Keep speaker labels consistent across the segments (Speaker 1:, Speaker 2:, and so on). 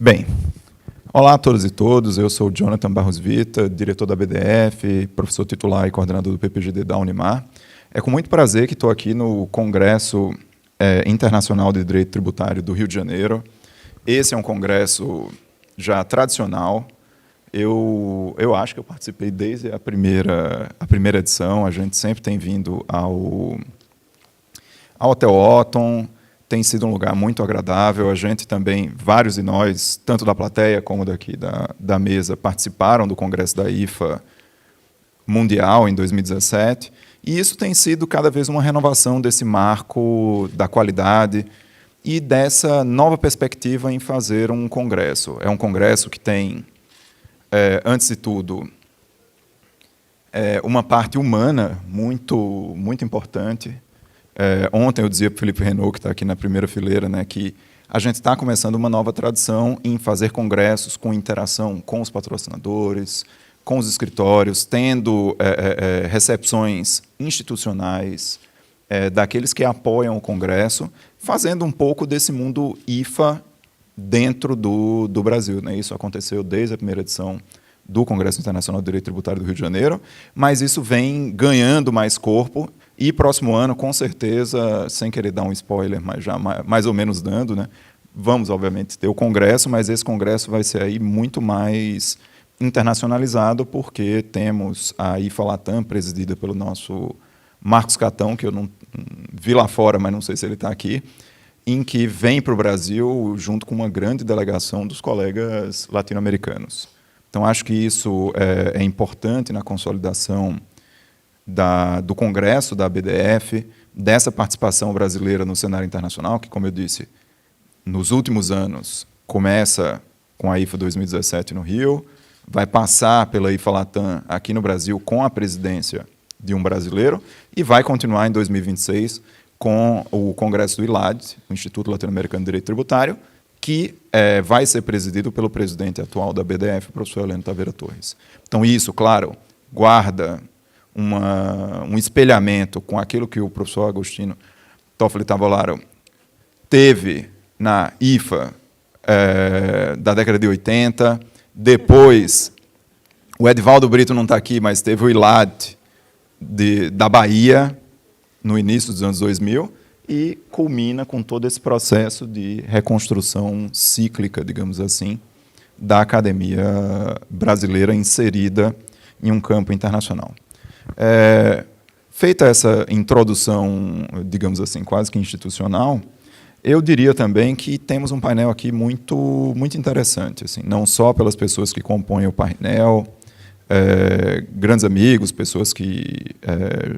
Speaker 1: Bem, olá a todos e todos, eu sou o Jonathan Barros Vita, diretor da BDF, professor titular e coordenador do PPGD da Unimar. É com muito prazer que estou aqui no Congresso Internacional de Direito Tributário do Rio de Janeiro. Esse é um congresso já tradicional. Eu acho que eu participei desde a primeira edição. A gente sempre tem vindo ao Hotel Otton. Tem sido um lugar muito agradável. A gente também, vários de nós, tanto da plateia como daqui da mesa, participaram do Congresso da IFA Mundial em 2017. E isso tem sido cada vez uma renovação desse marco da qualidade e dessa nova perspectiva em fazer um congresso. É um congresso que tem, antes de tudo, uma parte humana muito importante. Ontem eu dizia para o Felipe Renault, que está aqui na primeira fileira, né, que a gente está começando uma nova tradição em fazer congressos com interação com os patrocinadores, com os escritórios, tendo recepções institucionais daqueles que apoiam o congresso, fazendo um pouco desse mundo IFA dentro do Brasil, né? Isso aconteceu desde a primeira edição do Congresso Internacional de Direito Tributário do Rio de Janeiro, mas isso vem ganhando mais corpo. E próximo ano, com certeza, sem querer dar um spoiler, mas já mais ou menos dando, né, vamos, obviamente, ter o congresso, mas esse congresso vai ser aí muito mais internacionalizado, porque temos a IFA Latam, presidida pelo nosso Marcos Catão, que eu não vi lá fora, mas não sei se ele está aqui, em que vem para o Brasil junto com uma grande delegação dos colegas latino-americanos. Então, acho que isso é importante na consolidação do Congresso da BDF, dessa participação brasileira no cenário internacional, que, como eu disse, nos últimos anos começa com a IFA 2017 no Rio, vai passar pela IFA Latam aqui no Brasil com a presidência de um brasileiro e vai continuar em 2026 com o Congresso do ILAD, o Instituto Latino-Americano de Direito Tributário, que vai ser presidido pelo presidente atual da BDF, o professor Heleno Taveira Torres. Então, isso, claro, guarda um espelhamento com aquilo que o professor Agostino Toffoli Tavolaro teve na IFA da década de 80, depois, o Edivaldo Brito não está aqui, mas teve o ILAD da Bahia, no início dos anos 2000, e culmina com todo esse processo de reconstrução cíclica, digamos assim, da academia brasileira inserida em um campo internacional. Feita essa introdução, digamos assim, quase que institucional, eu diria também que temos um painel aqui muito interessante, assim, não só pelas pessoas que compõem o painel, grandes amigos, pessoas que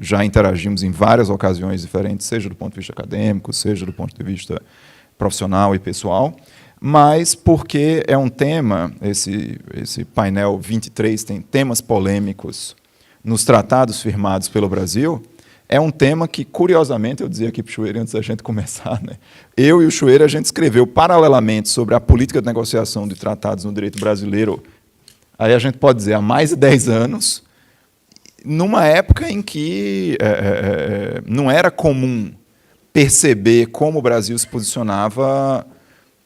Speaker 1: já interagimos em várias ocasiões diferentes, seja do ponto de vista acadêmico, seja do ponto de vista profissional e pessoal, mas porque é um tema, esse painel 23 tem temas polêmicos nos tratados firmados pelo Brasil, é um tema que, curiosamente, eu dizia aqui para o Chueira antes da gente começar, né? Eu e o Chueira, a gente escreveu paralelamente sobre a política de negociação de tratados no direito brasileiro, aí a gente pode dizer, há mais de 10 anos, numa época em que não era comum perceber como o Brasil se posicionava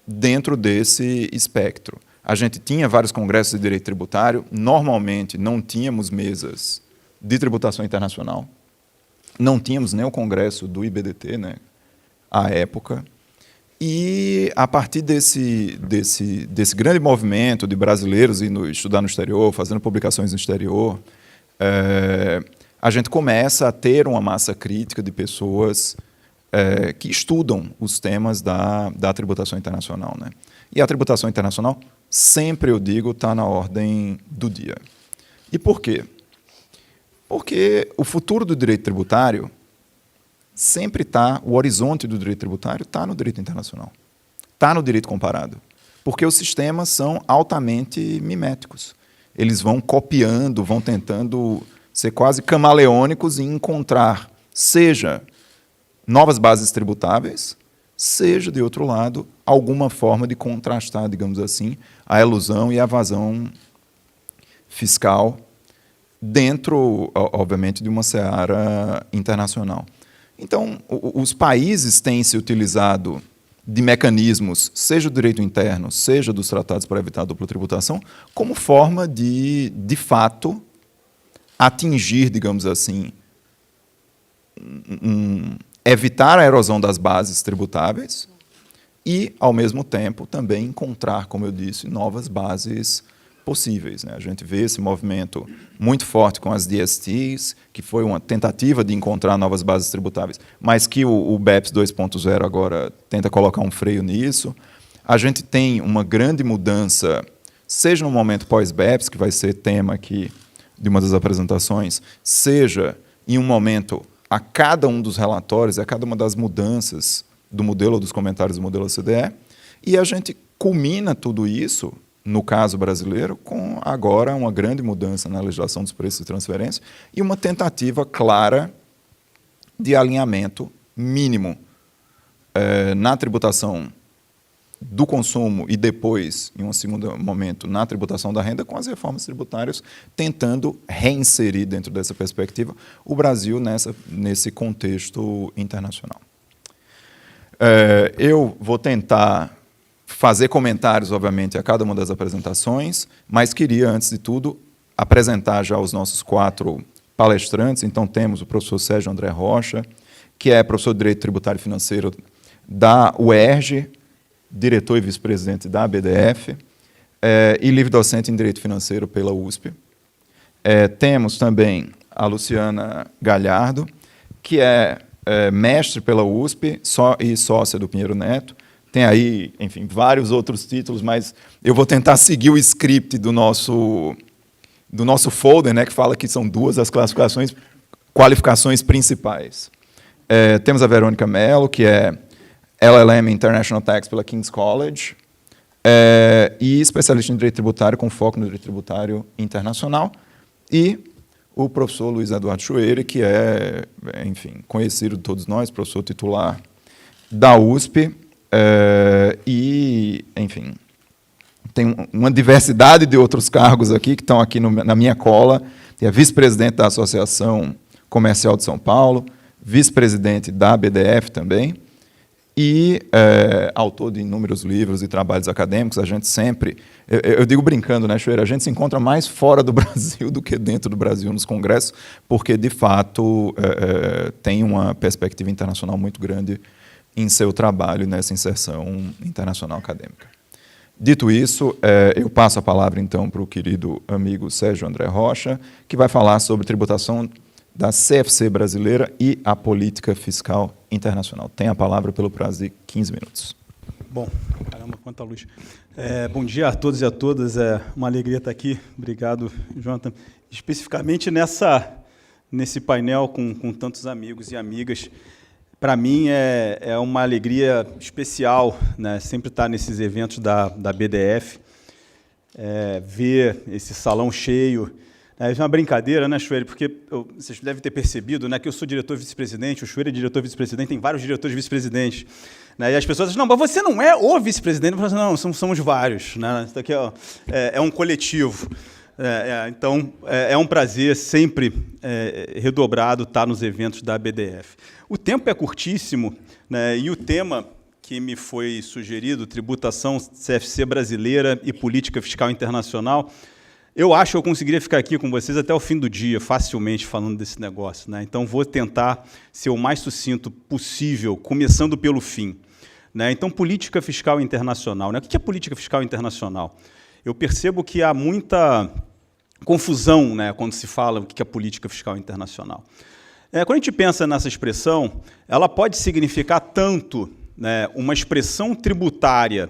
Speaker 1: dentro desse espectro. A gente tinha vários congressos de direito tributário, normalmente não tínhamos mesas de tributação internacional, não tínhamos nem o congresso do IBDT, né, à época, e a partir desse grande movimento de brasileiros indo estudar no exterior, fazendo publicações no exterior, a gente começa a ter uma massa crítica de pessoas que estudam os temas da tributação internacional, né? E a tributação internacional, sempre eu digo, está na ordem do dia. E por quê? Porque o futuro do direito tributário sempre está, o horizonte do direito tributário está no direito internacional, está no direito comparado, porque os sistemas são altamente miméticos. Eles vão copiando, vão tentando ser quase camaleônicos e encontrar, seja novas bases tributáveis, seja, de outro lado, alguma forma de contrastar, digamos assim, a elusão e a evasão fiscal dentro, obviamente, de uma seara internacional. Então, os países têm se utilizado de mecanismos, seja do direito interno, seja dos tratados para evitar a dupla tributação, como forma de fato, atingir, digamos assim, evitar a erosão das bases tributáveis e, ao mesmo tempo, também encontrar, como eu disse, novas bases possíveis, né? A gente vê esse movimento muito forte com as DSTs, que foi uma tentativa de encontrar novas bases tributáveis, mas que o BEPS 2.0 agora tenta colocar um freio nisso. A gente tem uma grande mudança, seja no momento pós-BEPS, que vai ser tema aqui de uma das apresentações, seja em um momento a cada um dos relatórios, a cada uma das mudanças do modelo ou dos comentários do modelo OCDE, e a gente culmina tudo isso, no caso brasileiro, com agora uma grande mudança na legislação dos preços de transferência e uma tentativa clara de alinhamento mínimo na tributação do consumo e depois, em um segundo momento, na tributação da renda, com as reformas tributárias, tentando reinserir dentro dessa perspectiva o Brasil nesse contexto internacional. Eu vou tentar fazer comentários, obviamente, a cada uma das apresentações, mas queria, antes de tudo, apresentar já os nossos 4 palestrantes. Então, temos o professor Sérgio André Rocha, que é professor de Direito Tributário e Financeiro da UERJ, diretor e vice-presidente da ABDF, e livre-docente em Direito Financeiro pela USP. Temos também a Luciana Galhardo, que é mestre pela USP e sócia do Pinheiro Neto. Tem aí, enfim, vários outros títulos, mas eu vou tentar seguir o script do nosso folder, né, que fala que são 2 as qualificações principais. Temos a Verônica Mello, que é LLM International Tax pela King's College, e especialista em Direito Tributário, com foco no Direito Tributário Internacional, e o professor Luiz Eduardo Chueire, que é, enfim, conhecido de todos nós, professor titular da USP, e, enfim, tem uma diversidade de outros cargos aqui, que estão aqui na minha cola. É vice-presidente da Associação Comercial de São Paulo, vice-presidente da ABDF também, e autor de inúmeros livros e trabalhos acadêmicos. A gente sempre, eu digo brincando, né, Chueira, a gente se encontra mais fora do Brasil do que dentro do Brasil nos congressos, porque, de fato, tem uma perspectiva internacional muito grande em seu trabalho nessa inserção internacional acadêmica. Dito isso, eu passo a palavra, então, para o querido amigo Sérgio André Rocha, que vai falar sobre tributação da CFC brasileira e a política fiscal internacional. Tem a palavra pelo prazo de 15 minutos.
Speaker 2: Bom, caramba, quanta luz. Bom dia a todos e a todas. É uma alegria estar aqui. Obrigado, Jonathan. Especificamente nesse painel com tantos amigos e amigas. Para mim é uma alegria especial, né, sempre estar nesses eventos da BDF, ver esse salão cheio. É uma brincadeira, né, Chueire? Porque vocês devem ter percebido, né, que eu sou diretor vice-presidente, o Chueire é diretor vice-presidente, tem vários diretores vice-presidentes. Né, e as pessoas dizem, não, mas você não é o vice-presidente. Eu falo assim, não, somos vários. Né, isso aqui é um coletivo. Então, é um prazer sempre redobrado estar nos eventos da BDF. O tempo é curtíssimo, né, e o tema que me foi sugerido, tributação CFC brasileira e política fiscal internacional, eu acho que eu conseguiria ficar aqui com vocês até o fim do dia, facilmente, falando desse negócio. Né? Então, vou tentar ser o mais sucinto possível, começando pelo fim. Né? Então, política fiscal internacional. Né? O que é política fiscal internacional? Eu percebo que há muita confusão, né, quando se fala o que é política fiscal internacional. Quando a gente pensa nessa expressão, ela pode significar tanto, né, uma expressão tributária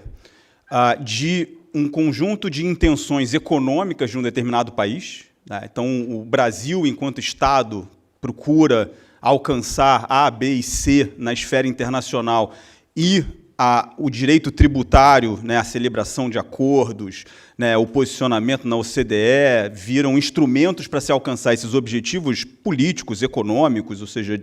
Speaker 2: de um conjunto de intenções econômicas de um determinado país. Né? Então, o Brasil, enquanto Estado, procura alcançar A, B e C na esfera internacional e o direito tributário, né, a celebração de acordos, né, o posicionamento na OCDE, viram instrumentos para se alcançar esses objetivos políticos, econômicos, ou seja,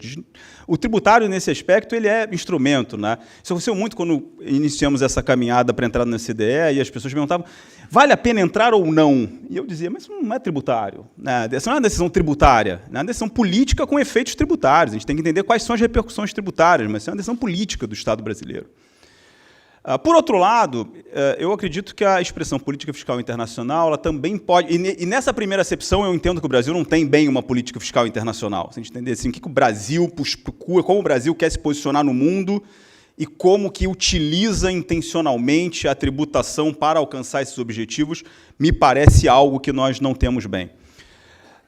Speaker 2: o tributário, nesse aspecto, ele é instrumento. Né? Isso aconteceu muito quando iniciamos essa caminhada para entrar na OCDE, e as pessoas perguntavam, vale a pena entrar ou não? E eu dizia, mas isso não é tributário. Né? Essa não é uma decisão tributária, é uma decisão política com efeitos tributários. A gente tem que entender quais são as repercussões tributárias, mas isso é uma decisão política do Estado brasileiro. Por outro lado, eu acredito que a expressão política fiscal internacional ela também pode... E nessa primeira acepção, eu entendo que o Brasil não tem bem uma política fiscal internacional. Se a gente entender assim, o que o Brasil procura, como o Brasil quer se posicionar no mundo e como que utiliza intencionalmente a tributação para alcançar esses objetivos, me parece algo que nós não temos bem.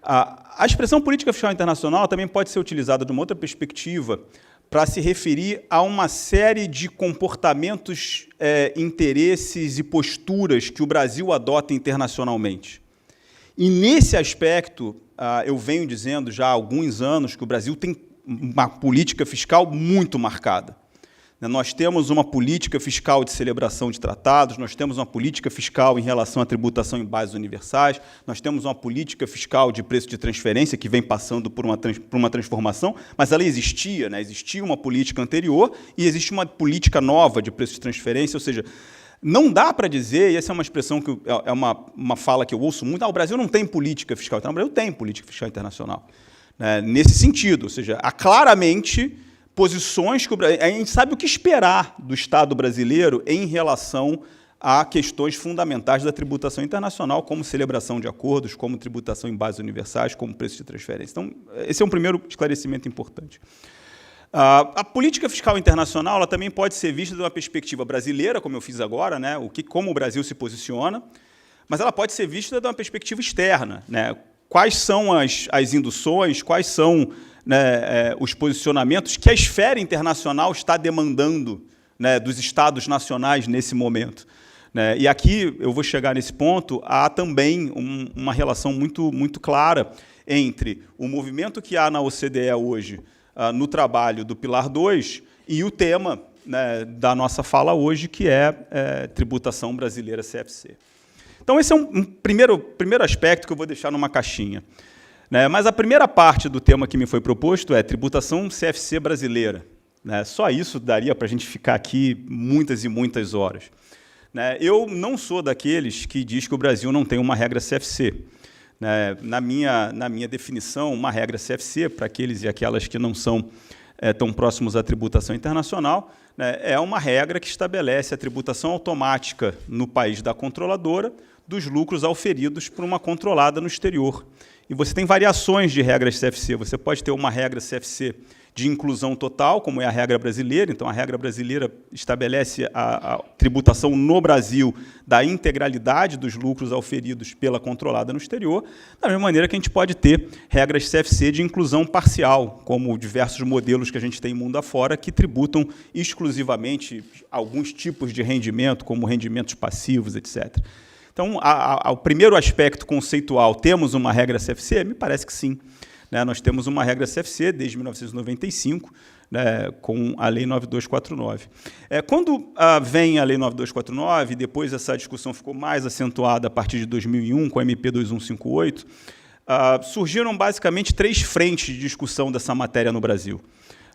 Speaker 2: A expressão política fiscal internacional também pode ser utilizada de uma outra perspectiva para se referir a uma série de comportamentos, interesses e posturas que o Brasil adota internacionalmente. E, nesse aspecto, eu venho dizendo já há alguns anos que o Brasil tem uma política fiscal muito marcada. Nós temos uma política fiscal de celebração de tratados, nós temos uma política fiscal em relação à tributação em bases universais, nós temos uma política fiscal de preço de transferência que vem passando por uma transformação, mas ela existia, né? Existia uma política anterior e existe uma política nova de preço de transferência, ou seja, não dá para dizer, e essa é uma expressão que é uma fala que eu ouço muito, o Brasil não tem política fiscal, então o Brasil tem política fiscal internacional. Nesse sentido, ou seja, há claramente posições que a gente sabe o que esperar do Estado brasileiro em relação a questões fundamentais da tributação internacional, como celebração de acordos, como tributação em bases universais, como preço de transferência. Então, esse é um primeiro esclarecimento importante. A política fiscal internacional ela também pode ser vista de uma perspectiva brasileira, como eu fiz agora, né, como o Brasil se posiciona, mas ela pode ser vista de uma perspectiva externa, né, quais são as induções, quais são, né, os posicionamentos que a esfera internacional está demandando, né, dos Estados nacionais nesse momento. Né? E aqui, eu vou chegar nesse ponto, há também uma relação muito clara entre o movimento que há na OCDE hoje no trabalho do Pilar 2 e o tema, né, da nossa fala hoje, que é tributação brasileira CFC. Então, esse é um primeiro aspecto que eu vou deixar numa caixinha. Né? Mas a primeira parte do tema que me foi proposto é tributação CFC brasileira. Né? Só isso daria para a gente ficar aqui muitas e muitas horas. Né? Eu não sou daqueles que diz que o Brasil não tem uma regra CFC. Né? Na minha definição, uma regra CFC, para aqueles e aquelas que não são tão próximos à tributação internacional, né, é uma regra que estabelece a tributação automática no país da controladora dos lucros auferidos por uma controlada no exterior. E você tem variações de regras CFC. Você pode ter uma regra CFC de inclusão total, como é a regra brasileira. Então, a regra brasileira estabelece a tributação no Brasil da integralidade dos lucros auferidos pela controlada no exterior, da mesma maneira que a gente pode ter regras CFC de inclusão parcial, como diversos modelos que a gente tem mundo afora, que tributam exclusivamente alguns tipos de rendimento, como rendimentos passivos, etc. Então, o primeiro aspecto conceitual, temos uma regra CFC? Me parece que sim. Né, nós temos uma regra CFC desde 1995, né, com a Lei 9249. Quando vem a Lei 9249, depois essa discussão ficou mais acentuada a partir de 2001, com a MP 2158, surgiram basicamente 3 frentes de discussão dessa matéria no Brasil.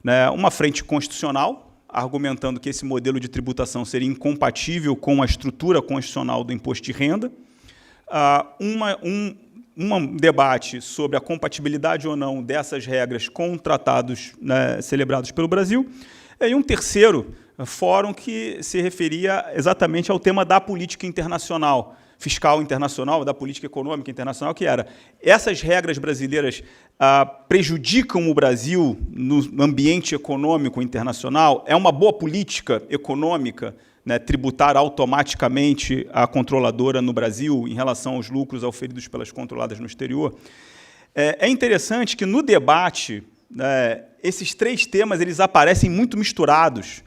Speaker 2: Né, uma frente constitucional, argumentando que esse modelo de tributação seria incompatível com a estrutura constitucional do imposto de renda, um debate sobre a compatibilidade ou não dessas regras com tratados, né, celebrados pelo Brasil, e um terceiro fórum que se referia exatamente ao tema da política internacional, fiscal internacional, da política econômica internacional, que era essas regras brasileiras prejudicam o Brasil no ambiente econômico internacional? É uma boa política econômica, né, tributar automaticamente a controladora no Brasil em relação aos lucros auferidos pelas controladas no exterior? É interessante que, no debate, né, esses 3 temas eles aparecem muito misturados.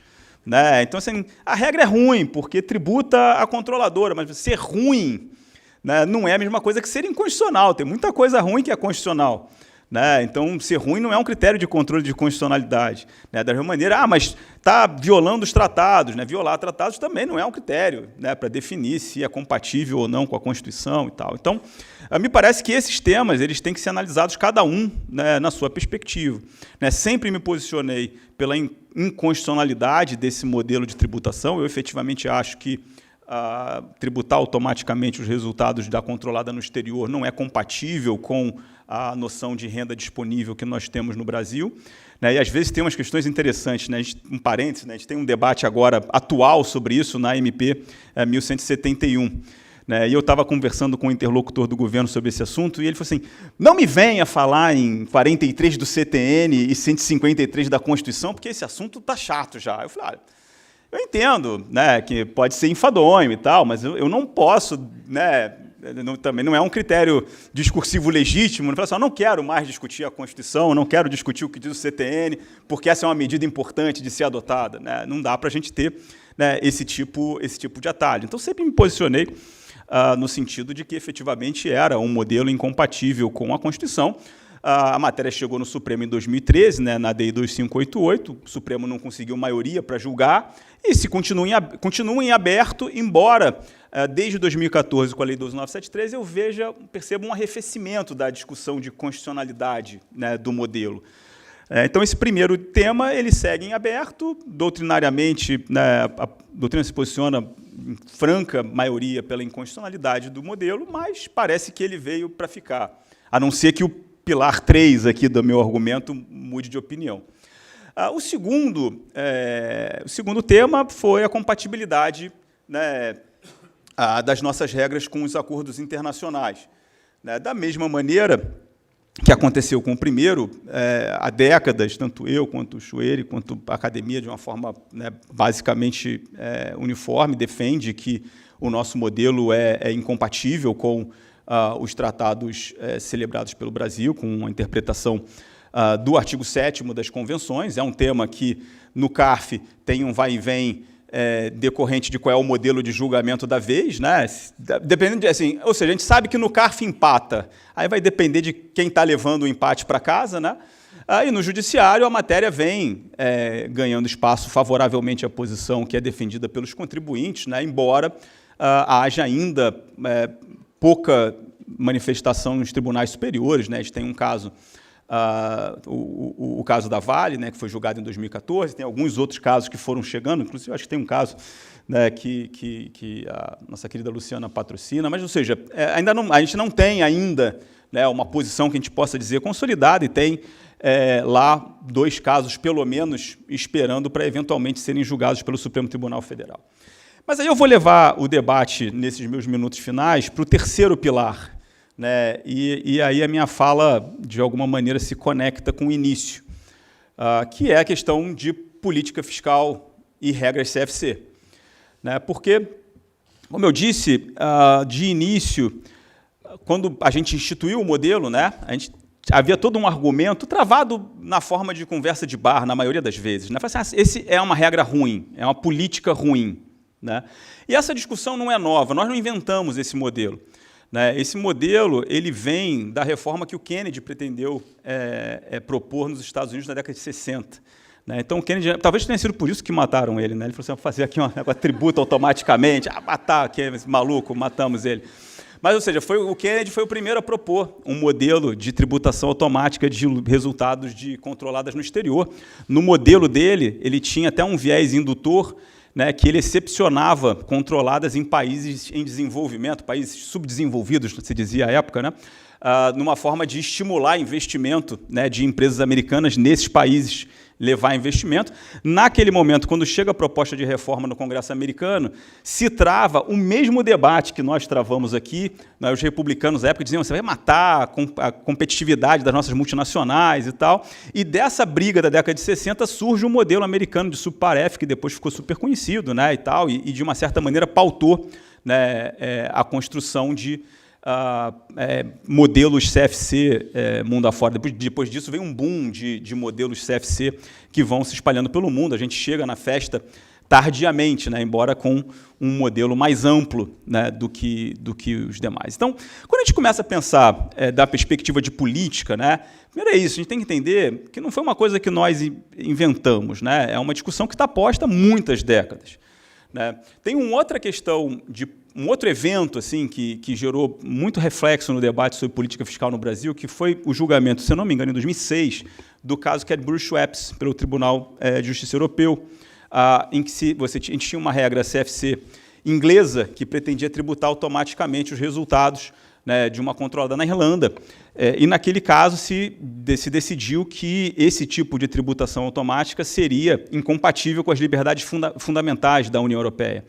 Speaker 2: Né? Então, assim, a regra é ruim, porque tributa a controladora, mas ser ruim, né, não é a mesma coisa que ser inconstitucional. Tem muita coisa ruim que é constitucional. Né? Então, ser ruim não é um critério de controle de constitucionalidade. Né? Da mesma maneira, mas está violando os tratados. Né? Violar tratados também não é um critério, né, para definir se é compatível ou não com a Constituição e tal. Então, me parece que esses temas eles têm que ser analisados cada um, né, na sua perspectiva. Né? Sempre me posicionei pela inconstitucionalidade desse modelo de tributação. Eu efetivamente acho que tributar automaticamente os resultados da controlada no exterior não é compatível com a noção de renda disponível que nós temos no Brasil. Né, e, às vezes, tem umas questões interessantes. Né, um parênteses, né, a gente tem um debate agora atual sobre isso na MP 1171. Né, e eu estava conversando com o interlocutor do governo sobre esse assunto, e ele falou assim, não me venha falar em 43 do CTN e 153 da Constituição, porque esse assunto está chato já. Eu falei, eu entendo, né, que pode ser enfadonho e tal, mas eu não posso, né, também não é um critério discursivo legítimo, eu não quero mais discutir a Constituição, não quero discutir o que diz o CTN, porque essa é uma medida importante de ser adotada. Né, não dá para a gente ter, né, esse tipo de atalho. Então, sempre me posicionei no sentido de que, efetivamente, era um modelo incompatível com a Constituição. A matéria chegou no Supremo em 2013, né, na DI 2588, o Supremo não conseguiu maioria para julgar, e se continua em aberto, embora, desde 2014, com a Lei 12.973, eu percebo um arrefecimento da discussão de constitucionalidade, né, do modelo. Então, esse primeiro tema ele segue em aberto, doutrinariamente, né, a doutrina se posiciona em franca maioria pela inconstitucionalidade do modelo, mas parece que ele veio para ficar, a não ser que o pilar 3 aqui do meu argumento mude de opinião. O segundo tema foi a compatibilidade, né, das nossas regras com os acordos internacionais. Né, da mesma maneira que aconteceu com o primeiro, há décadas, tanto eu, quanto o Chueire, quanto a academia, de uma forma, né, basicamente uniforme, defende que o nosso modelo é incompatível com os tratados celebrados pelo Brasil, com a interpretação do artigo 7º das convenções. É um tema que, no CARF, tem um vai e vem decorrente de qual é o modelo de julgamento da vez, né? Dependendo de, assim, ou seja, a gente sabe que no CARF empata, aí vai depender de quem está levando o empate para casa, né? E no judiciário a matéria vem ganhando espaço favoravelmente à posição que é defendida pelos contribuintes, né? Embora haja ainda pouca manifestação nos tribunais superiores, né? A gente tem um caso, o caso da Vale, né, que foi julgado em 2014, tem alguns outros casos que foram chegando, inclusive acho que tem um caso, né, que a nossa querida Luciana patrocina, mas, ou seja, a gente não tem ainda, né, uma posição que a gente possa dizer consolidada, e tem lá 2 casos, pelo menos, esperando para eventualmente serem julgados pelo Supremo Tribunal Federal. Mas aí eu vou levar o debate, nesses meus minutos finais, para o terceiro pilar, né? E aí a minha fala, de alguma maneira, se conecta com o início, que é a questão de política fiscal e regras CFC. Né? Porque, como eu disse, de início, quando a gente instituiu o modelo, né, havia todo um argumento travado na forma de conversa de bar, na maioria das vezes. Né? Assim, esse é uma regra ruim, é uma política ruim. Né? E essa discussão não é nova, nós não inventamos esse modelo. Né? Esse modelo ele vem da reforma que o Kennedy pretendeu propor nos Estados Unidos na década de 60. Né? Então, o Kennedy, talvez tenha sido por isso que mataram ele. Né? Ele falou assim, vamos fazer aqui uma tributa automaticamente, matar, que esse maluco, matamos ele. Mas, ou seja, o Kennedy foi o primeiro a propor um modelo de tributação automática de resultados de controladas no exterior. No modelo dele, ele tinha até um viés indutor, né, que ele excepcionava controladas em países em desenvolvimento, países subdesenvolvidos, se dizia à época, né, numa forma de estimular investimento, né, de empresas americanas nesses países, levar investimento. Naquele momento, quando chega a proposta de reforma no Congresso americano, se trava o mesmo debate que nós travamos aqui, né, os republicanos da época diziam, você vai matar a competitividade das nossas multinacionais e tal, e dessa briga da década de 60 surge um modelo americano de subparef, que depois ficou super conhecido, né, e tal, e de uma certa maneira pautou, né, a construção de modelos CFC mundo afora. Depois disso vem um boom de modelos CFC que vão se espalhando pelo mundo. A gente chega na festa tardiamente, né, embora com um modelo mais amplo, né, do que os demais. Então, quando a gente começa a pensar da perspectiva de política, né, primeiro é isso, a gente tem que entender que não foi uma coisa que nós inventamos, né, é uma discussão que está posta há muitas décadas. Né. Tem uma outra questão um outro evento assim, que gerou muito reflexo no debate sobre política fiscal no Brasil, que foi o julgamento, se eu não me engano, em 2006, do caso Cadbury-Schweppes, pelo Tribunal de Justiça Europeu, em que a gente tinha uma regra CFC inglesa, que pretendia tributar automaticamente os resultados, né, de uma controlada na Irlanda. E, naquele caso, se decidiu que esse tipo de tributação automática seria incompatível com as liberdades fundamentais da União Europeia.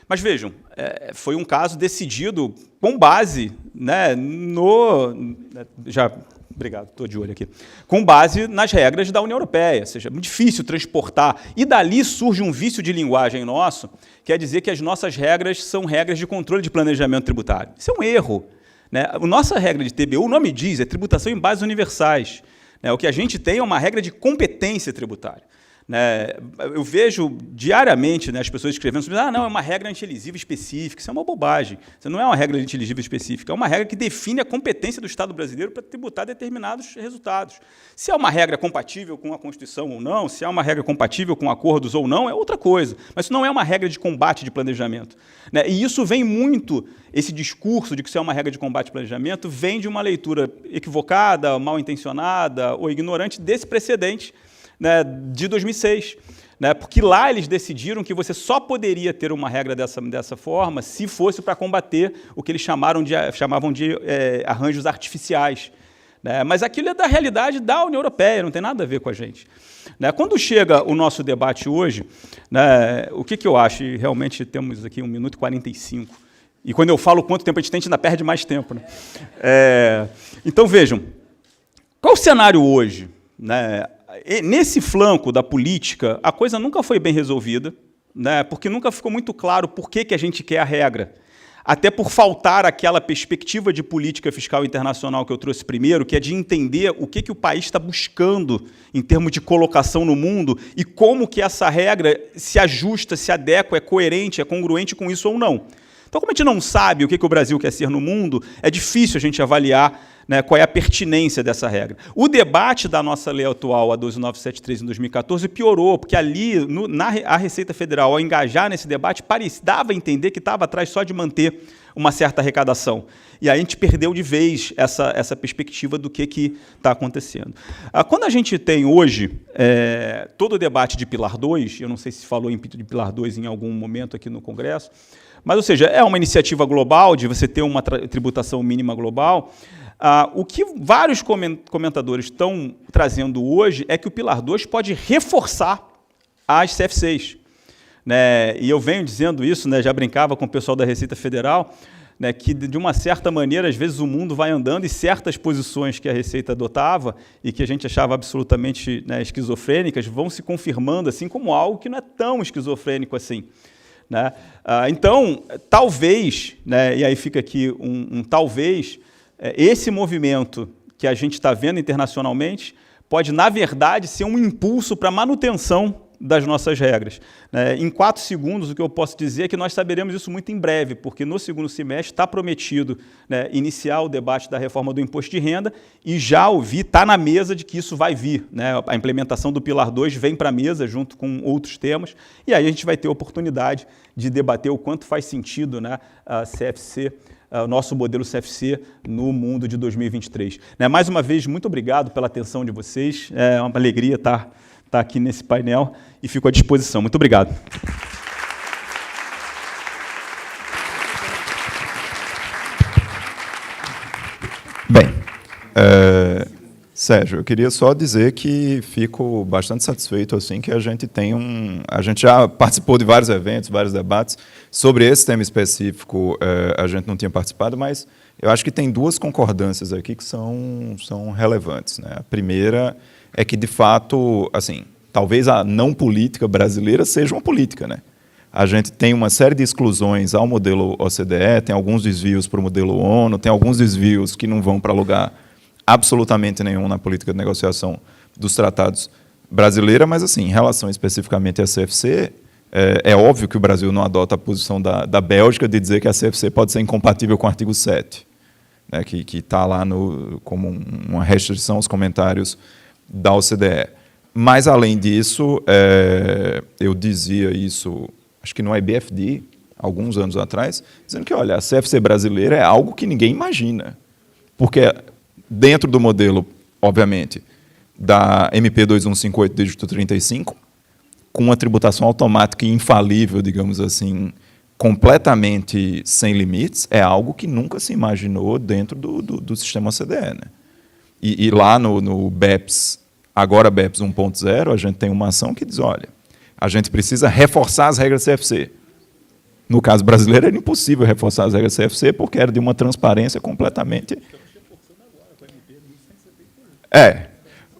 Speaker 2: Mas, vejam, foi um caso decidido com base, né, Obrigado, estou de olho aqui. Com base nas regras da União Europeia, ou seja, é muito difícil transportar. E dali surge um vício de linguagem nosso, quer dizer que as nossas regras são regras de controle de planejamento tributário. Isso é um erro, né? A nossa regra de TBU, o nome diz, é tributação em bases universais. O que a gente tem é uma regra de competência tributária. Eu vejo diariamente, né, as pessoas escrevendo sobre não, é uma regra antielisível específica. Isso é uma bobagem. Isso não é uma regra antielisível específica, é uma regra que define a competência do Estado brasileiro para tributar determinados resultados. Se é uma regra compatível com a Constituição ou não, se é uma regra compatível com acordos ou não, é outra coisa. Mas isso não é uma regra de combate de planejamento. E isso vem muito, esse discurso de que isso é uma regra de combate de planejamento, vem de uma leitura equivocada, mal intencionada ou ignorante desse precedente, né, de 2006, né, porque lá eles decidiram que você só poderia ter uma regra dessa forma se fosse para combater o que eles chamavam de arranjos artificiais. Né, mas aquilo é da realidade da União Europeia, não tem nada a ver com a gente. Né, quando chega o nosso debate hoje, né, o que eu acho, e realmente temos aqui 1 minuto e 45, e quando eu falo quanto tempo a gente ainda perde mais tempo. Né? Então, vejam, qual é o cenário hoje? Né? Nesse flanco da política, a coisa nunca foi bem resolvida, né, porque nunca ficou muito claro por que a gente quer a regra. Até por faltar aquela perspectiva de política fiscal internacional que eu trouxe primeiro, que é de entender o que o país está buscando em termos de colocação no mundo e como que essa regra se ajusta, se adequa, é coerente, é congruente com isso ou não. Então, como a gente não sabe o que o Brasil quer ser no mundo, é difícil a gente avaliar, né, qual é a pertinência dessa regra. O debate da nossa lei atual, a 12973, em 2014, piorou, porque ali, a Receita Federal, ao engajar nesse debate, dava a entender que estava atrás só de manter uma certa arrecadação. E aí a gente perdeu de vez essa perspectiva do que está acontecendo. Quando a gente tem hoje todo o debate de Pilar 2, eu não sei se falou de Pilar 2 em algum momento aqui no Congresso, mas, ou seja, é uma iniciativa global de você ter uma tributação mínima global. O que vários comentadores estão trazendo hoje é que o Pilar 2 pode reforçar as CFCs. Né? E eu venho dizendo isso, né, já brincava com o pessoal da Receita Federal, né, que, de uma certa maneira, às vezes o mundo vai andando e certas posições que a Receita adotava e que a gente achava absolutamente, né, esquizofrênicas vão se confirmando assim como algo que não é tão esquizofrênico assim. Né? Então, talvez, né, e aí fica aqui talvez, esse movimento que a gente está vendo internacionalmente pode, na verdade, ser um impulso para a manutenção das nossas regras. Em 4 segundos, o que eu posso dizer é que nós saberemos isso muito em breve, porque no segundo semestre está prometido, né, iniciar o debate da reforma do imposto de renda e já está na mesa de que isso vai vir. Né? A implementação do Pilar 2 vem para a mesa junto com outros temas e aí a gente vai ter a oportunidade de debater o quanto faz sentido, né, a CFC, o nosso modelo CFC no mundo de 2023. Mais uma vez, muito obrigado pela atenção de vocês. É uma alegria estar aqui nesse painel e fico à disposição. Muito obrigado.
Speaker 1: Bem, Sérgio, eu queria só dizer que fico bastante satisfeito assim que a gente já participou de vários eventos, vários debates sobre esse tema específico. A gente não tinha participado, mas eu acho que tem 2 concordâncias aqui que são relevantes. Né? A primeira é que, de fato, assim, talvez a não política brasileira seja uma política, né? A gente tem uma série de exclusões ao modelo OCDE, tem alguns desvios para o modelo ONU, tem alguns desvios que não vão para lugar absolutamente nenhum na política de negociação dos tratados brasileira, mas, assim, em relação especificamente à CFC, é óbvio que o Brasil não adota a posição da Bélgica de dizer que a CFC pode ser incompatível com o artigo 7, né, que está lá como uma restrição aos comentários da OCDE. Mas, além disso, eu dizia isso, acho que no IBFD, alguns anos atrás, dizendo que, olha, a CFC brasileira é algo que ninguém imagina. Porque dentro do modelo, obviamente, da MP 2158, dígito 35, com uma tributação automática e infalível, digamos assim, completamente sem limites é algo que nunca se imaginou dentro do sistema OCDE, né? E lá no BEPS, agora BEPS 1.0, a gente tem uma ação que diz, olha, a gente precisa reforçar as regras CFC. No caso brasileiro, era impossível reforçar as regras CFC porque era de uma transparência completamente...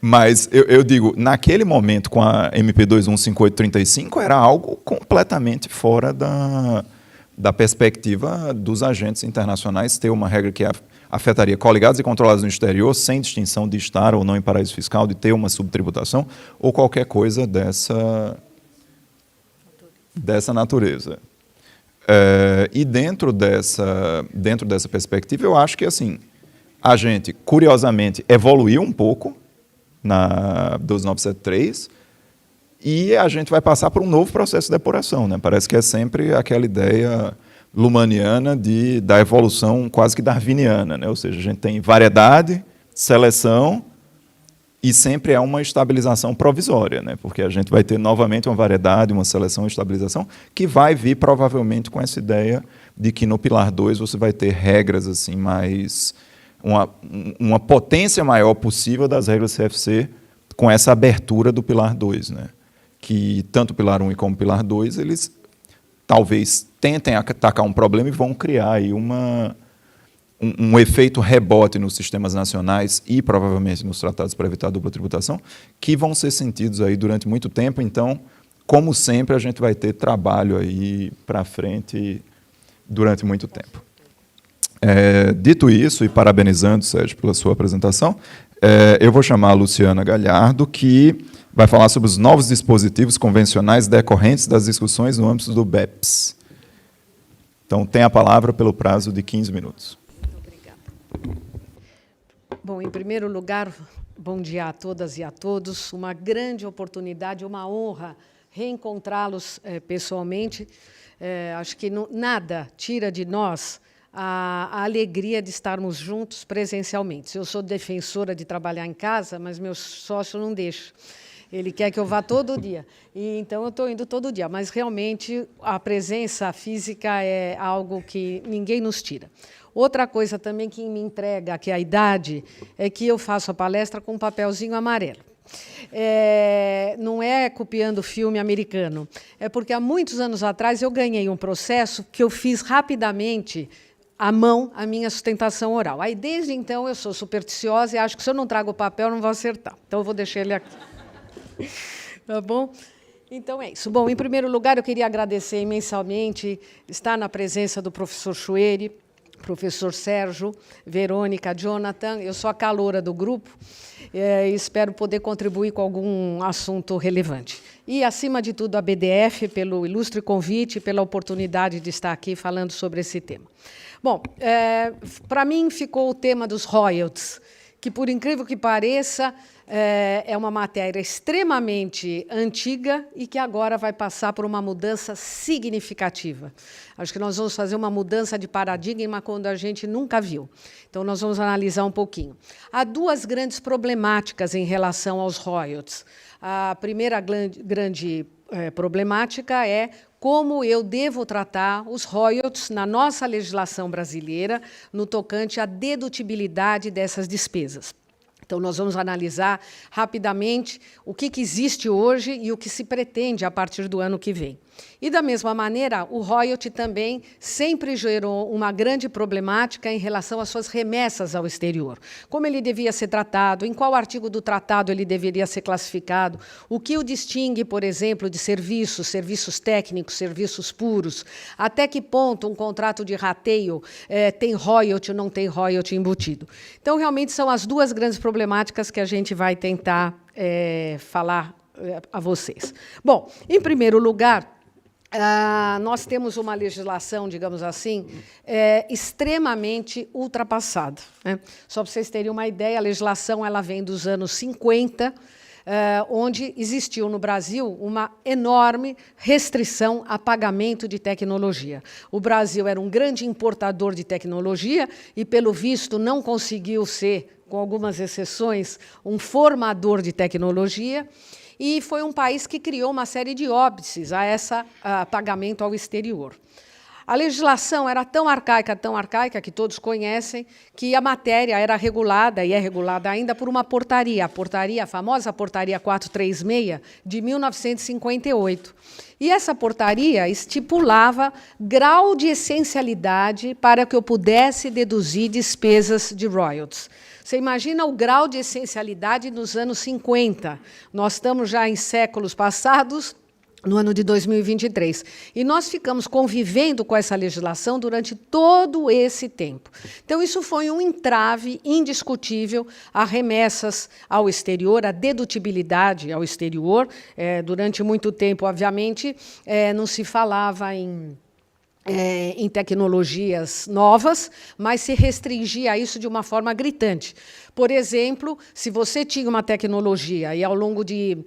Speaker 1: Mas eu digo, naquele momento, com a MP 215835, era algo completamente fora da perspectiva dos agentes internacionais ter uma regra que afetaria coligados e controlados no exterior, sem distinção de estar ou não em paraíso fiscal, de ter uma subtributação, ou qualquer coisa dessa natureza. E dentro dessa perspectiva, eu acho que assim, a gente, curiosamente, evoluiu um pouco na 12973 e a gente vai passar por um novo processo de depuração, né? Parece que é sempre aquela ideia lumaniana da evolução quase que darwiniana, né? Ou seja, a gente tem variedade, seleção e sempre é uma estabilização provisória, né? Porque a gente vai ter novamente uma variedade, uma seleção e estabilização que vai vir provavelmente com essa ideia de que no Pilar 2 você vai ter regras assim mais... Uma potência maior possível das regras CFC com essa abertura do Pilar 2, né? Que tanto o Pilar 1 como o Pilar 2, eles talvez tentem atacar um problema e vão criar aí um efeito rebote nos sistemas nacionais e provavelmente nos tratados para evitar a dupla tributação, que vão ser sentidos aí durante muito tempo. Então, como sempre, a gente vai ter trabalho aí para frente durante muito tempo. Dito isso, e parabenizando, Sérgio, pela sua apresentação, eu vou chamar a Luciana Galhardo, que vai falar sobre os novos dispositivos convencionais decorrentes das discussões no âmbito do BEPS. Então, tem a palavra pelo prazo de 15 minutos.
Speaker 3: Muito obrigada. Bom, em primeiro lugar, bom dia a todas e a todos. Uma grande oportunidade, uma honra reencontrá-los pessoalmente. Acho que nada tira de nós a alegria de estarmos juntos presencialmente. Eu sou defensora de trabalhar em casa, mas meu sócio não deixa. Ele quer que eu vá todo dia. E, então, eu estou indo todo dia. Mas, realmente, a presença física é algo que ninguém nos tira. Outra coisa também que me entrega, que é a idade, é que eu faço a palestra com um papelzinho amarelo. Não é copiando filme americano. É porque, há muitos anos atrás, eu ganhei um processo que eu fiz rapidamente à mão a minha sustentação oral. Aí, desde então, eu sou supersticiosa e acho que se eu não trago o papel, não vou acertar. Então, eu vou deixar ele aqui. Tá bom? Então, é isso. Bom, em primeiro lugar, eu queria agradecer imensamente estar na presença do professor Chueri, professor Sérgio, Verônica, Jonathan. Eu sou a caloura do grupo e espero poder contribuir com algum assunto relevante. E, acima de tudo, a BDF, pelo ilustre convite e pela oportunidade de estar aqui falando sobre esse tema. Bom, para mim ficou o tema dos royalties, que, por incrível que pareça, é uma matéria extremamente antiga e que agora vai passar por uma mudança significativa. Acho que nós vamos fazer uma mudança de paradigma quando a gente nunca viu. Então, nós vamos analisar um pouquinho. Há duas grandes problemáticas em relação aos royalties. A primeira grande problemática é como eu devo tratar os royalties na nossa legislação brasileira no tocante à dedutibilidade dessas despesas. Então, nós vamos analisar rapidamente o que existe hoje e o que se pretende a partir do ano que vem. E, da mesma maneira, o royalty também sempre gerou uma grande problemática em relação às suas remessas ao exterior. Como ele devia ser tratado, em qual artigo do tratado ele deveria ser classificado, o que o distingue, por exemplo, de serviços, serviços técnicos, serviços puros, até que ponto um contrato de rateio tem royalty ou não tem royalty embutido. Então, realmente, são as duas grandes problemáticas que a gente vai tentar falar a vocês. Bom, em primeiro lugar, nós temos uma legislação, digamos assim, extremamente ultrapassada, né? Só para vocês terem uma ideia, a legislação ela vem dos anos 50, onde existiu no Brasil uma enorme restrição a pagamento de tecnologia. O Brasil era um grande importador de tecnologia e, pelo visto, não conseguiu ser, com algumas exceções, um formador de tecnologia. E foi um país que criou uma série de óbices a esse pagamento ao exterior. A legislação era tão arcaica, que todos conhecem, que a matéria era regulada, e é regulada ainda, por uma portaria, a famosa Portaria 436, de 1958. E essa portaria estipulava grau de essencialidade para que eu pudesse deduzir despesas de royalties. Você imagina o grau de essencialidade nos anos 50. Nós estamos já em séculos passados, no ano de 2023. E nós ficamos convivendo com essa legislação durante todo esse tempo. Então, isso foi um entrave indiscutível a remessas ao exterior, a dedutibilidade ao exterior. Durante muito tempo, obviamente, não se falava em tecnologias novas, mas se restringia a isso de uma forma gritante. Por exemplo, se você tinha uma tecnologia e, ao longo de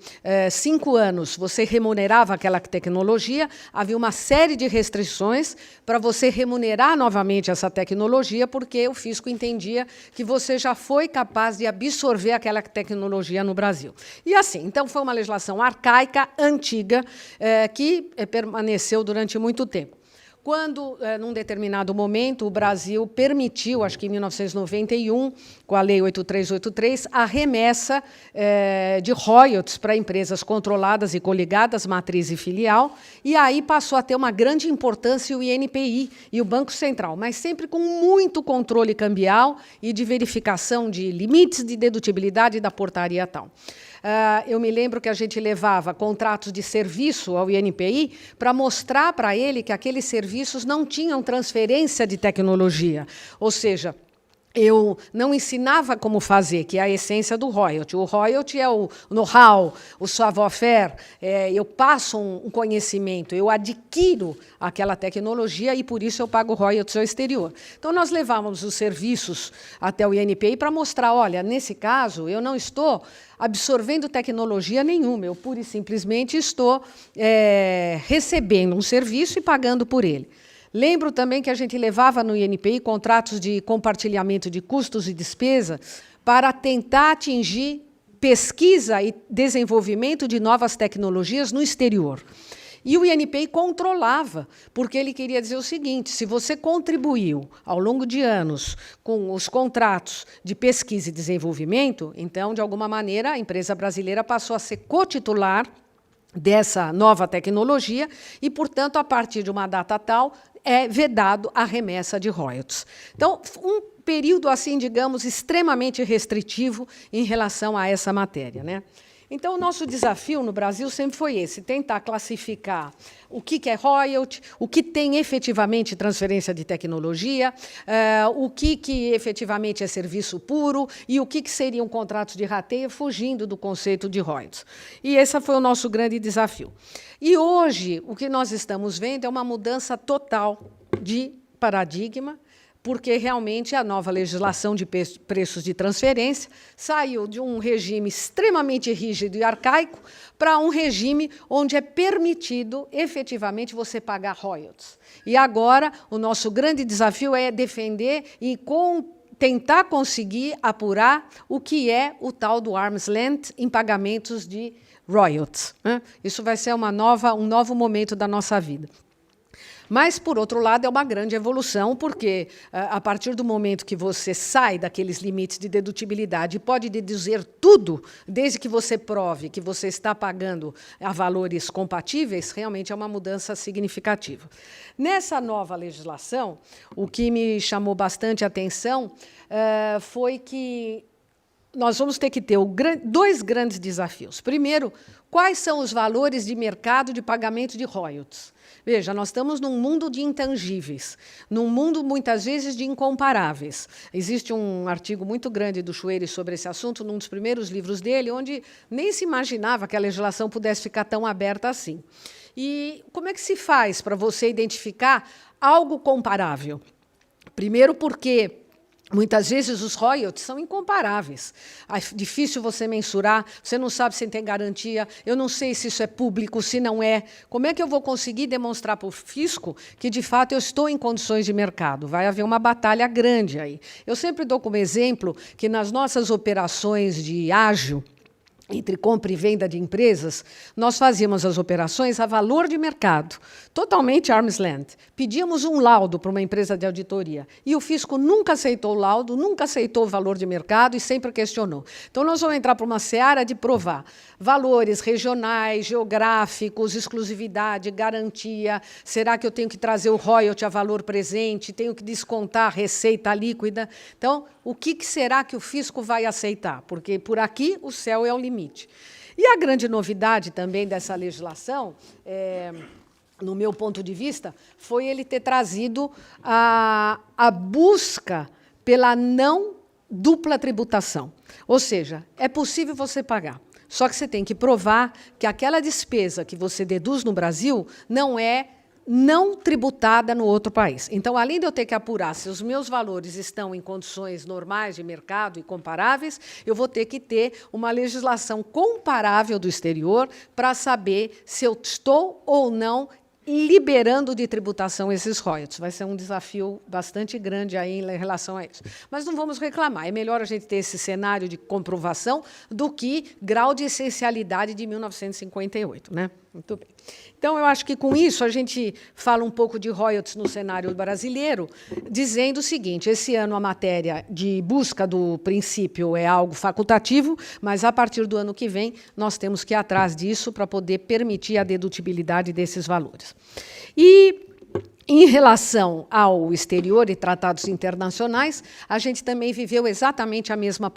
Speaker 3: 5 anos, você remunerava aquela tecnologia, havia uma série de restrições para você remunerar novamente essa tecnologia, porque o fisco entendia que você já foi capaz de absorver aquela tecnologia no Brasil. E assim, então, foi uma legislação arcaica, antiga, que permaneceu durante muito tempo. Quando, num determinado momento, o Brasil permitiu, acho que em 1991, com a Lei 8383, a remessa de royalties para empresas controladas e coligadas, matriz e filial, e aí passou a ter uma grande importância o INPI e o Banco Central, mas sempre com muito controle cambial e de verificação de limites de dedutibilidade da portaria tal. Eu me lembro que a gente levava contratos de serviço ao INPI para mostrar para ele que aqueles serviços não tinham transferência de tecnologia. Ou seja, eu não ensinava como fazer, que é a essência do royalty. O royalty é o know-how, o savoir-faire. Eu passo um conhecimento, eu adquiro aquela tecnologia e, por isso, eu pago royalties ao exterior. Então, nós levávamos os serviços até o INPI para mostrar, olha, nesse caso, eu não estou absorvendo tecnologia nenhuma, eu pura e simplesmente estou recebendo um serviço e pagando por ele. Lembro também que a gente levava no INPI contratos de compartilhamento de custos e despesa para tentar atingir pesquisa e desenvolvimento de novas tecnologias no exterior. E o INPI controlava, porque ele queria dizer o seguinte: se você contribuiu ao longo de anos com os contratos de pesquisa e desenvolvimento, então, de alguma maneira, a empresa brasileira passou a ser cotitular dessa nova tecnologia e, portanto, a partir de uma data tal, é vedado a remessa de royalties. Então, um período, assim, digamos, extremamente restritivo em relação a essa matéria, né? Então, o nosso desafio no Brasil sempre foi esse, tentar classificar o que é royalty, o que tem efetivamente transferência de tecnologia, o que efetivamente é serviço puro e o que seriam contratos de rateio, fugindo do conceito de royalties. E esse foi o nosso grande desafio. E hoje, o que nós estamos vendo é uma mudança total de paradigma, porque realmente a nova legislação de preços de transferência saiu de um regime extremamente rígido e arcaico para um regime onde é permitido, efetivamente, você pagar royalties. E agora, o nosso grande desafio é defender e tentar conseguir apurar o que é o tal do arm's length em pagamentos de royalties, né? Isso vai ser um novo momento da nossa vida. Mas, por outro lado, é uma grande evolução, porque, a partir do momento que você sai daqueles limites de dedutibilidade e pode deduzir tudo, desde que você prove que você está pagando a valores compatíveis, realmente é uma mudança significativa. Nessa nova legislação, o que me chamou bastante atenção foi que nós vamos ter que ter dois grandes desafios. Primeiro, quais são os valores de mercado de pagamento de royalties? Veja, nós estamos num mundo de intangíveis, num mundo, muitas vezes, de incomparáveis. Existe um artigo muito grande do Chueire sobre esse assunto, num dos primeiros livros dele, onde nem se imaginava que a legislação pudesse ficar tão aberta assim. E como é que se faz para você identificar algo comparável? Primeiro, porque muitas vezes os royalties são incomparáveis. É difícil você mensurar, você não sabe se tem garantia, eu não sei se isso é público, se não é. Como é que eu vou conseguir demonstrar para o fisco que, de fato, eu estou em condições de mercado? Vai haver uma batalha grande aí. Eu sempre dou como exemplo que, nas nossas operações de ágio, entre compra e venda de empresas, nós fazíamos as operações a valor de mercado, totalmente arm's length. Pedíamos um laudo para uma empresa de auditoria e o fisco nunca aceitou o laudo, nunca aceitou o valor de mercado e sempre questionou. Então, nós vamos entrar para uma seara de provar valores regionais, geográficos, exclusividade, garantia. Será que eu tenho que trazer o royalty a valor presente? Tenho que descontar a receita líquida? Então, o que será que o fisco vai aceitar? Porque por aqui o céu é o limite. E a grande novidade também dessa legislação, no meu ponto de vista, foi ele ter trazido a busca pela não dupla tributação. Ou seja, é possível você pagar, só que você tem que provar que aquela despesa que você deduz no Brasil não é não tributada no outro país. Então, além de eu ter que apurar se os meus valores estão em condições normais de mercado e comparáveis, eu vou ter que ter uma legislação comparável do exterior para saber se eu estou ou não liberando de tributação esses royalties. Vai ser um desafio bastante grande aí em relação a isso. Mas não vamos reclamar. É melhor a gente ter esse cenário de comprovação do que grau de essencialidade de 1958, né? Muito bem. Então, eu acho que, com isso, a gente fala um pouco de royalties no cenário brasileiro, dizendo o seguinte: esse ano a matéria de busca do princípio é algo facultativo, mas, a partir do ano que vem, nós temos que ir atrás disso para poder permitir a dedutibilidade desses valores. E, em relação ao exterior e tratados internacionais, a gente também viveu exatamente a mesma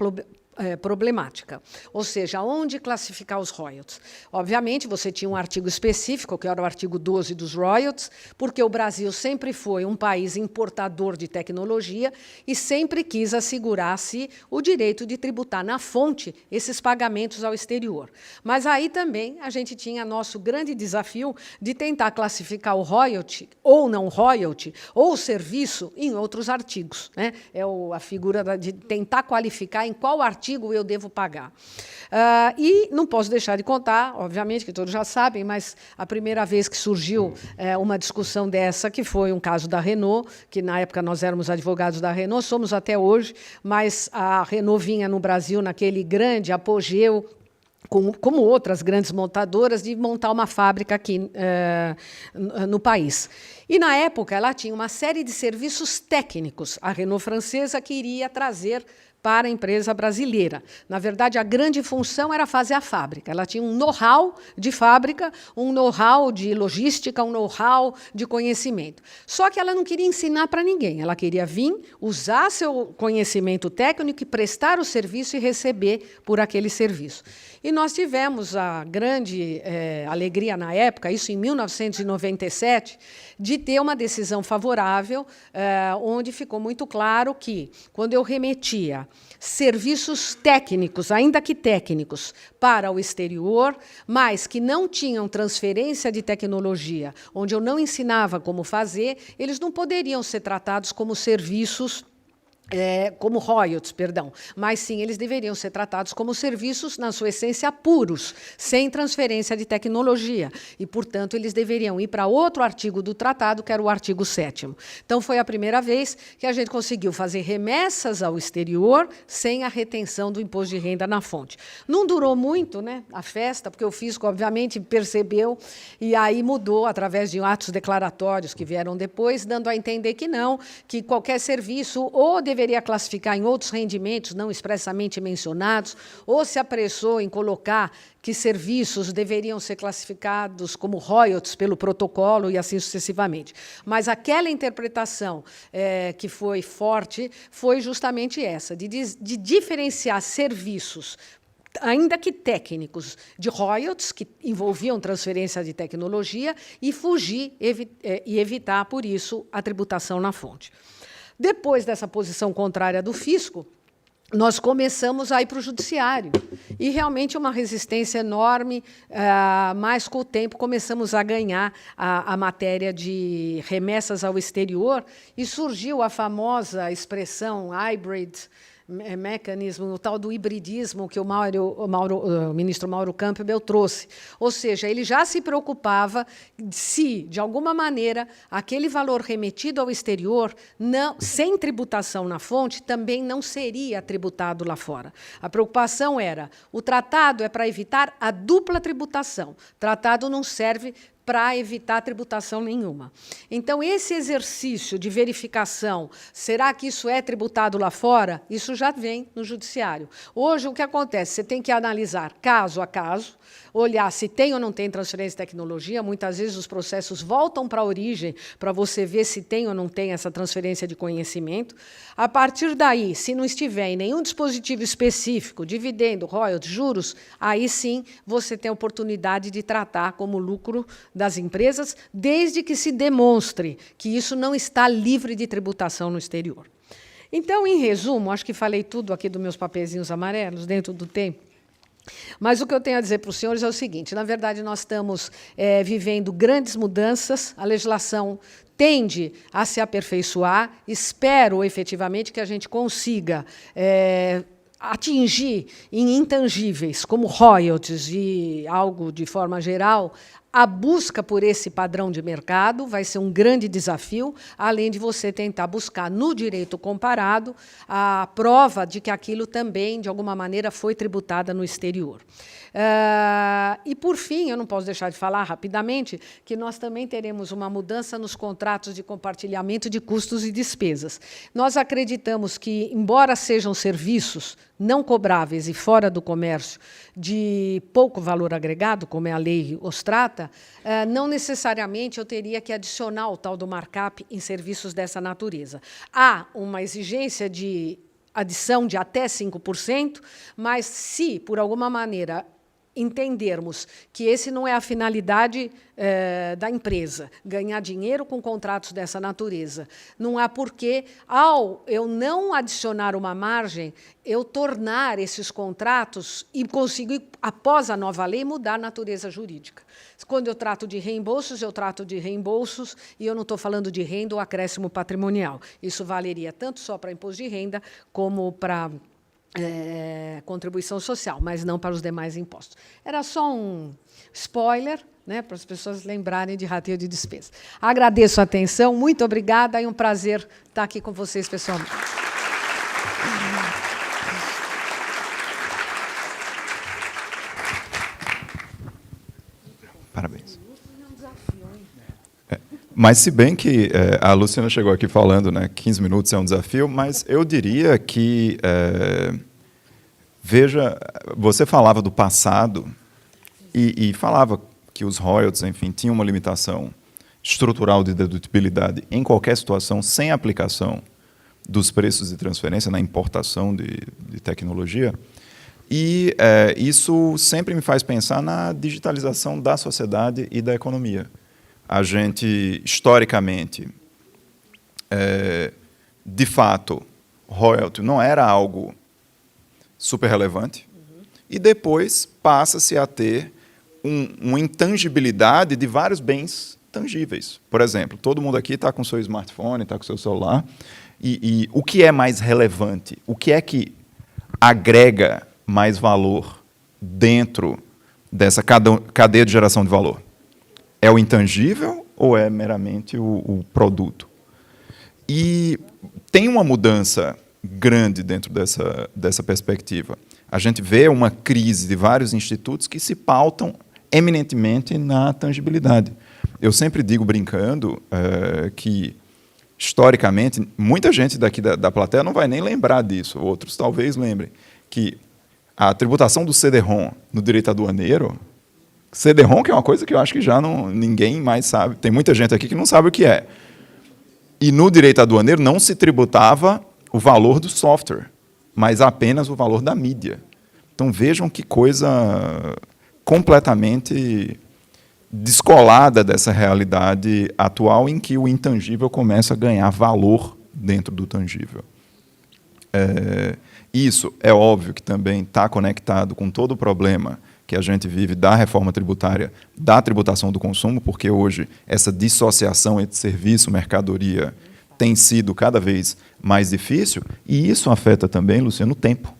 Speaker 3: problemática, ou seja, onde classificar os royalties. Obviamente, você tinha um artigo específico, que era o artigo 12 dos royalties, porque o Brasil sempre foi um país importador de tecnologia e sempre quis assegurar-se o direito de tributar na fonte esses pagamentos ao exterior. Mas aí também a gente tinha nosso grande desafio de tentar classificar o royalty, ou não royalty, ou o serviço em outros artigos, né? É a figura de tentar qualificar em qual artigo eu devo pagar. E não posso deixar de contar, obviamente, que todos já sabem, mas a primeira vez que surgiu uma discussão dessa, que foi um caso da Renault, que na época nós éramos advogados da Renault, somos até hoje, mas a Renault vinha no Brasil naquele grande apogeu, como outras grandes montadoras, de montar uma fábrica aqui no país. E, na época, ela tinha uma série de serviços técnicos. A Renault francesa queria trazer para a empresa brasileira. Na verdade, a grande função era fazer a fábrica. Ela tinha um know-how de fábrica, um know-how de logística, um know-how de conhecimento. Só que ela não queria ensinar para ninguém. Ela queria vir, usar seu conhecimento técnico e prestar o serviço e receber por aquele serviço. E nós tivemos a grande alegria na época, isso em 1997, de ter uma decisão favorável, onde ficou muito claro que, quando eu remetia serviços técnicos, ainda que técnicos, para o exterior, mas que não tinham transferência de tecnologia, onde eu não ensinava como fazer, eles não poderiam ser tratados como serviços, como royalties, perdão, mas sim, eles deveriam ser tratados como serviços, na sua essência, puros, sem transferência de tecnologia, e, portanto, eles deveriam ir para outro artigo do tratado, que era o artigo 7º. Então, foi a primeira vez que a gente conseguiu fazer remessas ao exterior sem a retenção do imposto de renda na fonte. Não durou muito, né, a festa, porque o fisco, obviamente, percebeu, e aí mudou, através de atos declaratórios que vieram depois, dando a entender que não, que qualquer serviço ou deveria classificar em outros rendimentos não expressamente mencionados, ou se apressou em colocar que serviços deveriam ser classificados como royalties pelo protocolo e assim sucessivamente. Mas aquela interpretação que foi forte foi justamente essa, de diferenciar serviços, ainda que técnicos, de royalties, que envolviam transferência de tecnologia, e fugir e evitar, por isso, a tributação na fonte. Depois dessa posição contrária do fisco, nós começamos a ir para o judiciário. E, realmente, uma resistência enorme, mas, com o tempo, começamos a ganhar a matéria de remessas ao exterior, e surgiu a famosa expressão hybrid mechanism, o tal do hibridismo que o ministro Mauro Campbell trouxe. Ou seja, ele já se preocupava se, de alguma maneira, aquele valor remetido ao exterior, sem tributação na fonte, também não seria tributado lá fora. A preocupação era, o tratado é para evitar a dupla tributação. O tratado não serve para evitar tributação nenhuma. Então, esse exercício de verificação, será que isso é tributado lá fora? Isso já vem no judiciário. Hoje, o que acontece? Você tem que analisar caso a caso, olhar se tem ou não tem transferência de tecnologia. Muitas vezes os processos voltam para a origem para você ver se tem ou não tem essa transferência de conhecimento. A partir daí, se não estiver em nenhum dispositivo específico, dividendo, royalties, juros, aí sim você tem a oportunidade de tratar como lucro das empresas, desde que se demonstre que isso não está livre de tributação no exterior. Então, em resumo, acho que falei tudo aqui dos meus papezinhos amarelos, dentro do tempo. Mas o que eu tenho a dizer para os senhores é o seguinte, na verdade, nós estamos vivendo grandes mudanças, a legislação tende a se aperfeiçoar, espero, efetivamente, que a gente consiga atingir em intangíveis, como royalties e algo de forma geral, a busca por esse padrão de mercado vai ser um grande desafio, além de você tentar buscar no direito comparado a prova de que aquilo também, de alguma maneira, foi tributada no exterior. E, por fim, eu não posso deixar de falar rapidamente que nós também teremos uma mudança nos contratos de compartilhamento de custos e despesas. Nós acreditamos que, embora sejam serviços não cobráveis e fora do comércio de pouco valor agregado, como é a lei os trata, não necessariamente eu teria que adicionar o tal do markup em serviços dessa natureza. Há uma exigência de adição de até 5%, mas se, por alguma maneira, entendermos que esse não é a finalidade da empresa, ganhar dinheiro com contratos dessa natureza. Não há porquê, ao eu não adicionar uma margem, eu tornar esses contratos e conseguir, após a nova lei, mudar a natureza jurídica. Quando eu trato de reembolsos, eu trato de reembolsos e eu não estou falando de renda ou acréscimo patrimonial. Isso valeria tanto só para imposto de renda como para contribuição social, mas não para os demais impostos. Era só um spoiler, né, para as pessoas lembrarem de rateio de despesa. Agradeço a atenção, muito obrigada, e um prazer estar aqui com vocês pessoalmente.
Speaker 1: Parabéns. Mas, se bem que a Luciana chegou aqui falando, né, 15 minutos é um desafio, mas eu diria que, veja, você falava do passado e falava que os royalties, enfim, tinham uma limitação estrutural de dedutibilidade em qualquer situação, sem aplicação dos preços de transferência na importação de tecnologia. E isso sempre me faz pensar na digitalização da sociedade e da economia. A gente, historicamente, de fato, royalty não era algo super relevante, e depois passa-se a ter uma intangibilidade de vários bens tangíveis. Por exemplo, todo mundo aqui está com seu smartphone, está com seu celular, e o que é mais relevante? O que é que agrega mais valor dentro dessa cadeia de geração de valor? É o intangível ou é meramente o produto? E tem uma mudança grande dentro dessa perspectiva. A gente vê uma crise de vários institutos que se pautam eminentemente na tangibilidade. Eu sempre digo, brincando, que, historicamente, muita gente daqui da plateia não vai nem lembrar disso, outros talvez lembrem, que a tributação do CD-ROM no direito aduaneiro, CD-ROM, que é uma coisa que eu acho que já ninguém mais sabe. Tem muita gente aqui que não sabe o que é. E no direito aduaneiro não se tributava o valor do software, mas apenas o valor da mídia. Então, vejam que coisa completamente descolada dessa realidade atual em que o intangível começa a ganhar valor dentro do tangível. Isso é óbvio que também está conectado com todo o problema que a gente vive da reforma tributária, da tributação do consumo, porque hoje essa dissociação entre serviço, mercadoria tem sido cada vez mais difícil, e isso afeta também, Luciano, o tempo.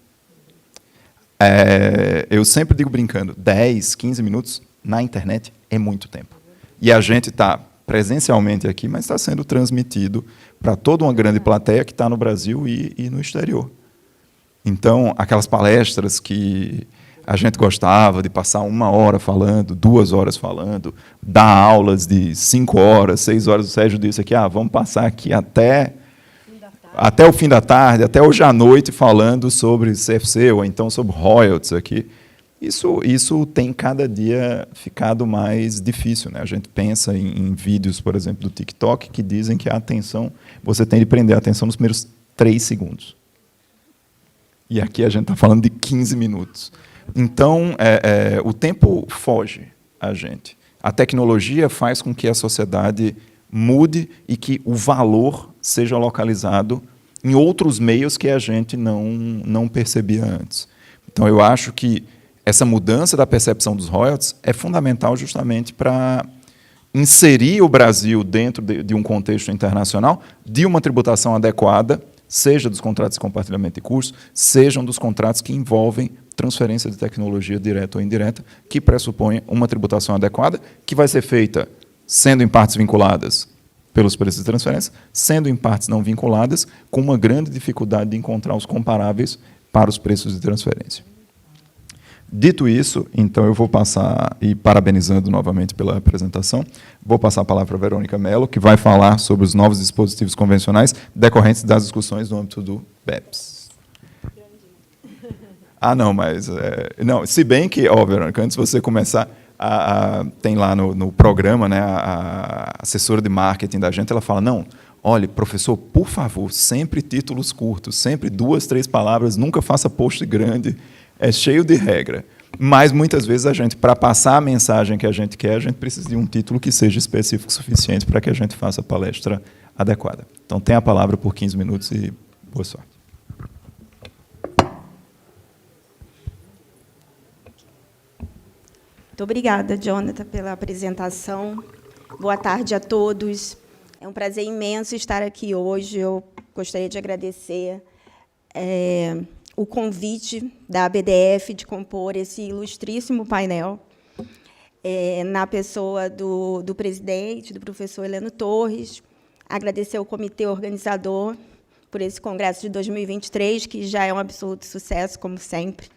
Speaker 1: Eu sempre digo brincando, 10, 15 minutos na internet é muito tempo. E a gente está presencialmente aqui, mas está sendo transmitido para toda uma grande plateia que está no Brasil e no exterior. Então, aquelas palestras que a gente gostava de passar 1 hora falando, 2 horas falando, dar aulas de 5 horas, 6 horas, o Sérgio disse aqui, vamos passar aqui até o fim da tarde, até hoje à noite, falando sobre CFC, ou então sobre royalties aqui. Isso tem cada dia ficado mais difícil, né? A gente pensa em vídeos, por exemplo, do TikTok, que dizem que a atenção, você tem de prender a atenção nos primeiros 3 segundos. E aqui a gente está falando de 15 minutos. Então, o tempo foge a gente. A tecnologia faz com que a sociedade mude e que o valor seja localizado em outros meios que a gente não percebia antes. Então, eu acho que essa mudança da percepção dos royalties é fundamental justamente para inserir o Brasil dentro de um contexto internacional de uma tributação adequada, seja dos contratos de compartilhamento de custos, sejam dos contratos que envolvem transferência de tecnologia direta ou indireta, que pressupõe uma tributação adequada, que vai ser feita sendo em partes vinculadas pelos preços de transferência, sendo em partes não vinculadas, com uma grande dificuldade de encontrar os comparáveis para os preços de transferência. Dito isso, então eu vou passar, e parabenizando novamente pela apresentação, vou passar a palavra para a Verônica Mello, que vai falar sobre os novos dispositivos convencionais decorrentes das discussões no âmbito do BEPS. Não, mas... não, se bem que, Verônica, antes de você começar, tem lá no programa, né, a assessora de marketing da gente, ela fala, não, olha, professor, por favor, sempre títulos curtos, sempre 2, 3 palavras, nunca faça post grande, é cheio de regra. Mas, muitas vezes, a gente, para passar a mensagem que a gente quer, a gente precisa de um título que seja específico o suficiente para que a gente faça a palestra adequada. Então, tem a palavra por 15 minutos e boa sorte.
Speaker 4: Muito obrigada, Jonathan, pela apresentação. Boa tarde a todos. É um prazer imenso estar aqui hoje. Eu gostaria de agradecer o convite da ABDF de compor esse ilustríssimo painel, na pessoa do presidente, do professor Heleno Torres, agradecer ao comitê organizador por esse congresso de 2023, que já é um absoluto sucesso, como sempre,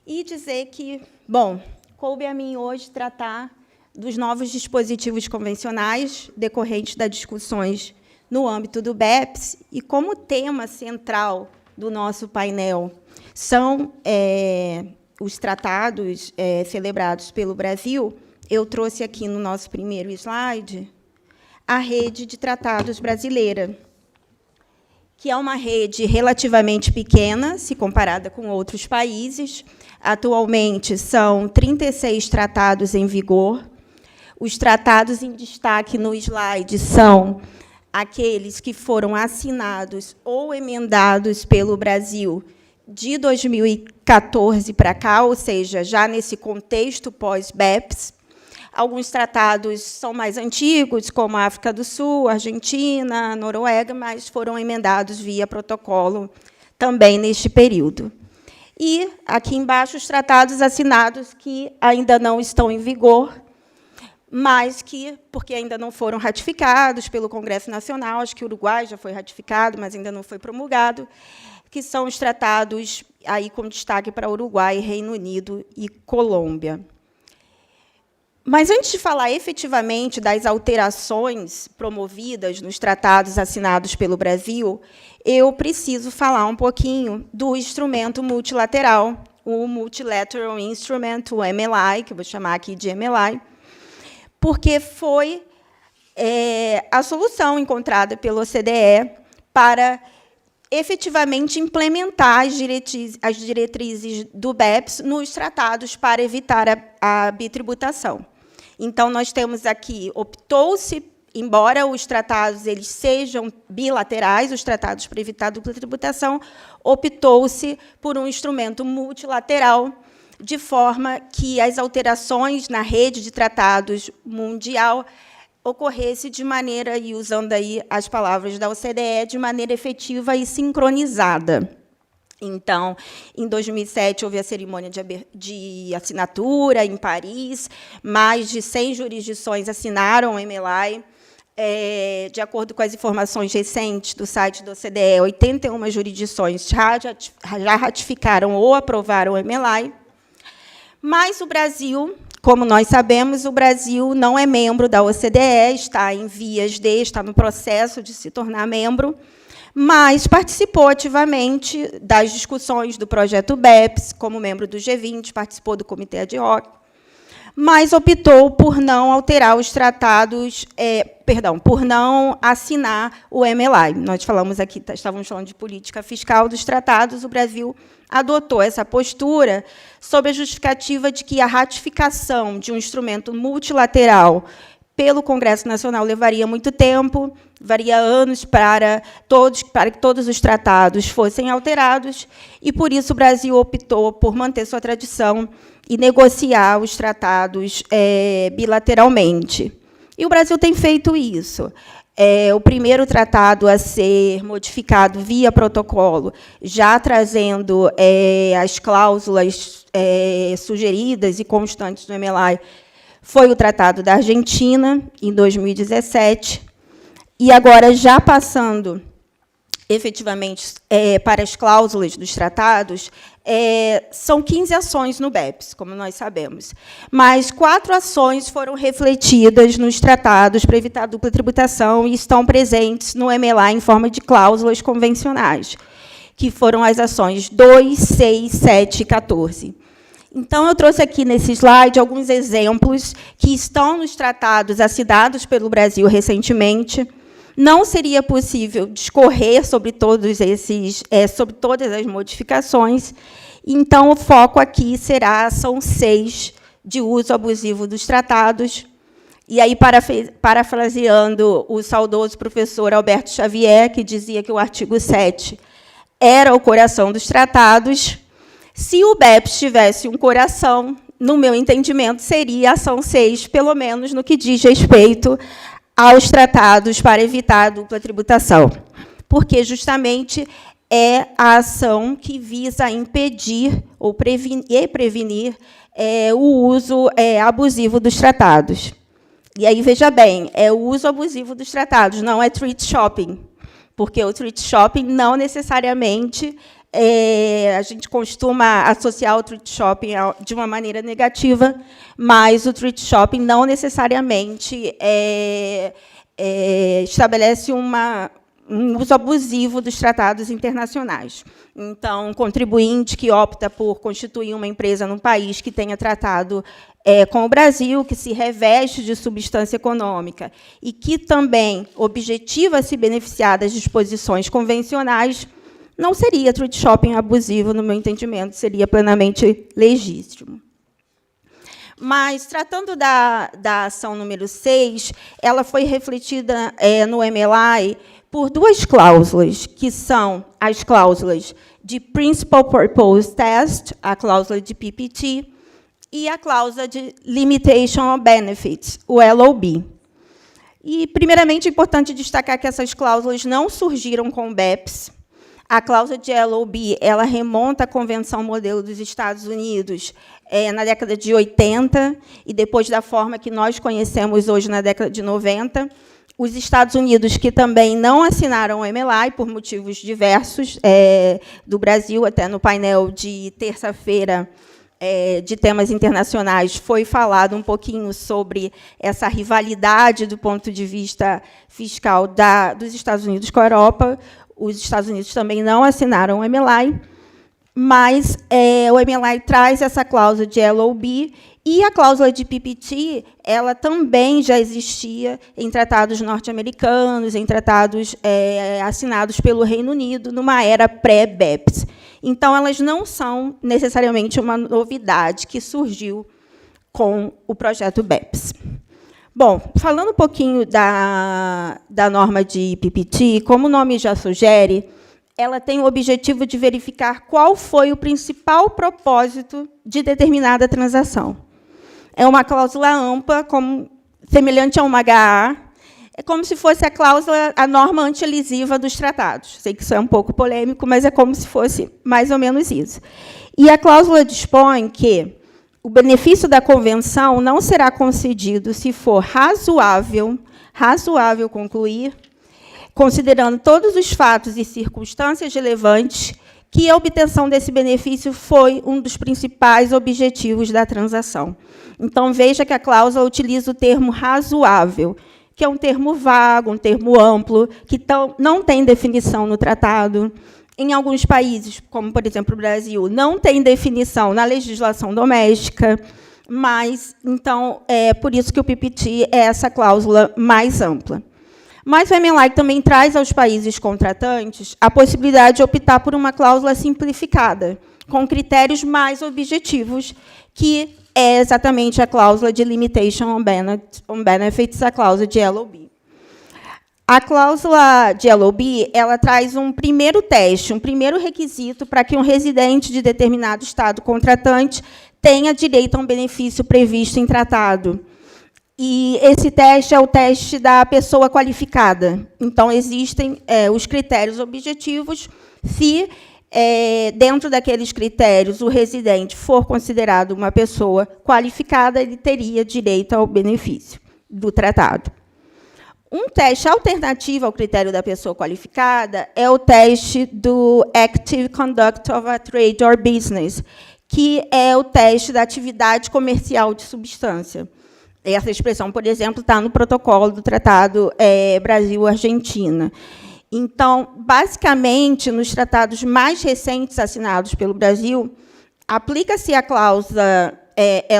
Speaker 4: e dizer que, bom, coube a mim hoje tratar dos novos dispositivos convencionais decorrentes das discussões no âmbito do BEPS, e como tema central do nosso painel são os tratados celebrados pelo Brasil, eu trouxe aqui no nosso primeiro slide a rede de tratados brasileira, que é uma rede relativamente pequena, se comparada com outros países. Atualmente, são 36 tratados em vigor. Os tratados em destaque no slide são aqueles que foram assinados ou emendados pelo Brasil de 2014 para cá, ou seja, já nesse contexto pós-BEPS. Alguns tratados são mais antigos, como a África do Sul, Argentina, Noruega, mas foram emendados via protocolo também neste período. E, aqui embaixo, os tratados assinados que ainda não estão em vigor, mas que, porque ainda não foram ratificados pelo Congresso Nacional, acho que o Uruguai já foi ratificado, mas ainda não foi promulgado, que são os tratados, aí com destaque para Uruguai, Reino Unido e Colômbia. Mas, antes de falar efetivamente das alterações promovidas nos tratados assinados pelo Brasil, eu preciso falar um pouquinho do instrumento multilateral, o Multilateral Instrument, o MLI, que eu vou chamar aqui de MLI, porque foi a solução encontrada pela OCDE para efetivamente implementar as diretrizes do BEPS nos tratados para evitar a bitributação. Então, nós temos aqui, optou-se, embora os tratados eles sejam bilaterais, os tratados para evitar a dupla tributação, optou-se por um instrumento multilateral, de forma que as alterações na rede de tratados mundial ocorresse de maneira, e usando aí as palavras da OCDE, de maneira efetiva e sincronizada. Então, em 2007, houve a cerimônia de assinatura em Paris, mais de 100 jurisdições assinaram o MLI. De acordo com as informações recentes do site da OCDE, 81 jurisdições já ratificaram ou aprovaram o MLI. Mas o Brasil, como nós sabemos, o Brasil não é membro da OCDE, está em vias de, está no processo de se tornar membro, mas participou ativamente das discussões do projeto BEPS, como membro do G20, participou do comitê ad hoc, mas optou por não alterar os tratados, por não assinar o MLI. Nós falamos aqui, estávamos falando de política fiscal dos tratados, o Brasil adotou essa postura sob a justificativa de que a ratificação de um instrumento multilateral pelo Congresso Nacional levaria muito tempo, levaria anos para que todos os tratados fossem alterados, e, por isso, o Brasil optou por manter sua tradição e negociar os tratados bilateralmente. E o Brasil tem feito isso. O primeiro tratado a ser modificado via protocolo, já trazendo as cláusulas sugeridas e constantes do MLI, foi o Tratado da Argentina, em 2017, e agora, já passando efetivamente para as cláusulas dos tratados, são 15 ações no BEPS, como nós sabemos, mas 4 ações foram refletidas nos tratados para evitar dupla tributação e estão presentes no MLI em forma de cláusulas convencionais, que foram as ações 2, 6, 7 e 14. Então, eu trouxe aqui nesse slide alguns exemplos que estão nos tratados assinados pelo Brasil recentemente. Não seria possível discorrer sobre todos esses, sobre todas as modificações. Então, o foco aqui será a ação 6 de uso abusivo dos tratados. E aí, parafraseando o saudoso professor Alberto Xavier, que dizia que o artigo 7 era o coração dos tratados, se o BEPS tivesse um coração, no meu entendimento, seria a ação 6, pelo menos no que diz respeito aos tratados para evitar a dupla tributação, porque justamente é a ação que visa impedir ou prevenir o uso abusivo dos tratados. E aí, veja bem, é o uso abusivo dos tratados, não é treaty shopping, porque o treaty shopping não necessariamente a gente costuma associar o treaty shopping de uma maneira negativa, mas o treaty shopping não necessariamente estabelece um uso abusivo dos tratados internacionais. Então, um contribuinte que opta por constituir uma empresa num país que tenha tratado com o Brasil, que se reveste de substância econômica e que também objetiva se beneficiar das disposições convencionais, não seria treaty shopping abusivo, no meu entendimento, seria plenamente legítimo. Mas, tratando da ação número 6, ela foi refletida no MLI por 2 cláusulas, que são as cláusulas de Principal Purpose Test, a cláusula de PPT, e a cláusula de Limitation of Benefits, o LOB. E, primeiramente, é importante destacar que essas cláusulas não surgiram com o BEPS. A cláusula de LOB ela remonta à Convenção Modelo dos Estados Unidos na década de 80, e depois da forma que nós conhecemos hoje na década de 90. Os Estados Unidos, que também não assinaram o MLI, por motivos diversos, do Brasil, até no painel de terça-feira de temas internacionais, foi falado um pouquinho sobre essa rivalidade do ponto de vista fiscal dos Estados Unidos com a Europa. Os Estados Unidos também não assinaram o MLI, mas o MLI traz essa cláusula de LOB, e a cláusula de PPT ela também já existia em tratados norte-americanos, em tratados assinados pelo Reino Unido, numa era pré-BEPS. Então, elas não são necessariamente uma novidade que surgiu com o projeto BEPS. Bom, falando um pouquinho da norma de PPT, como o nome já sugere, ela tem o objetivo de verificar qual foi o principal propósito de determinada transação. É uma cláusula ampla, como semelhante a uma HA, é como se fosse a cláusula, a norma antilesiva dos tratados. Sei que isso é um pouco polêmico, mas é como se fosse mais ou menos isso. E a cláusula dispõe que o benefício da convenção não será concedido se for razoável concluir, considerando todos os fatos e circunstâncias relevantes, que a obtenção desse benefício foi um dos principais objetivos da transação. Então, veja que a cláusula utiliza o termo razoável, que é um termo vago, um termo amplo, que não tem definição no tratado. Em alguns países, como, por exemplo, o Brasil, não tem definição na legislação doméstica, mas, então, é por isso que o PPT é essa cláusula mais ampla. Mas o MLI também traz aos países contratantes a possibilidade de optar por uma cláusula simplificada, com critérios mais objetivos, que é exatamente a cláusula de Limitation on Benefits, a cláusula de LOB. A cláusula de LOB, ela traz um primeiro teste, um primeiro requisito para que um residente de determinado Estado contratante tenha direito a um benefício previsto em tratado. E esse teste é o teste da pessoa qualificada. Então, existem os critérios objetivos. Se, dentro daqueles critérios, o residente for considerado uma pessoa qualificada, ele teria direito ao benefício do tratado. Um teste alternativo ao critério da pessoa qualificada é o teste do Active Conduct of a Trade or Business, que é o teste da atividade comercial de substância. Essa expressão, por exemplo, está no protocolo do Tratado Brasil-Argentina. Então, basicamente, nos tratados mais recentes assinados pelo Brasil, aplica-se a cláusula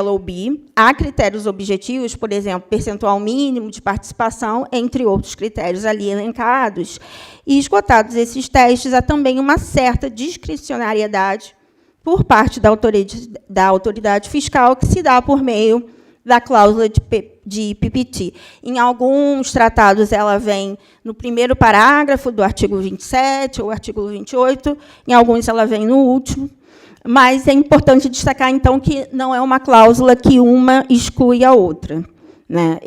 Speaker 4: LOB, há critérios objetivos, por exemplo, percentual mínimo de participação, entre outros critérios ali elencados, e, esgotados esses testes, há também uma certa discricionariedade por parte da autoridade fiscal, que se dá por meio da cláusula de PPT. Em alguns tratados, ela vem no primeiro parágrafo do artigo 27 ou artigo 28, em alguns ela vem no último, mas é importante destacar, então, que não é uma cláusula que uma exclui a outra. Né?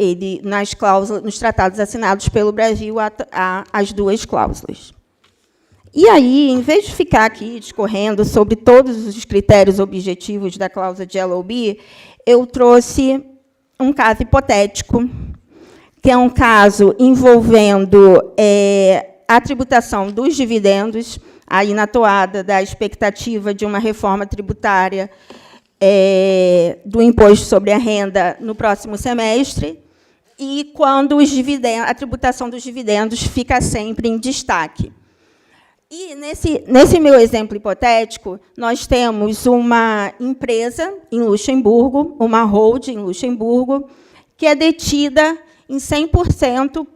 Speaker 4: Nos tratados assinados pelo Brasil, há as duas cláusulas. E aí, em vez de ficar aqui discorrendo sobre todos os critérios objetivos da cláusula de LOB, eu trouxe um caso hipotético, que é um caso envolvendo a tributação dos dividendos, aí na toada da expectativa de uma reforma tributária do imposto sobre a renda no próximo semestre, e quando a tributação dos dividendos fica sempre em destaque. E, nesse meu exemplo hipotético, nós temos uma empresa em Luxemburgo, uma holding em Luxemburgo, que é detida em 100%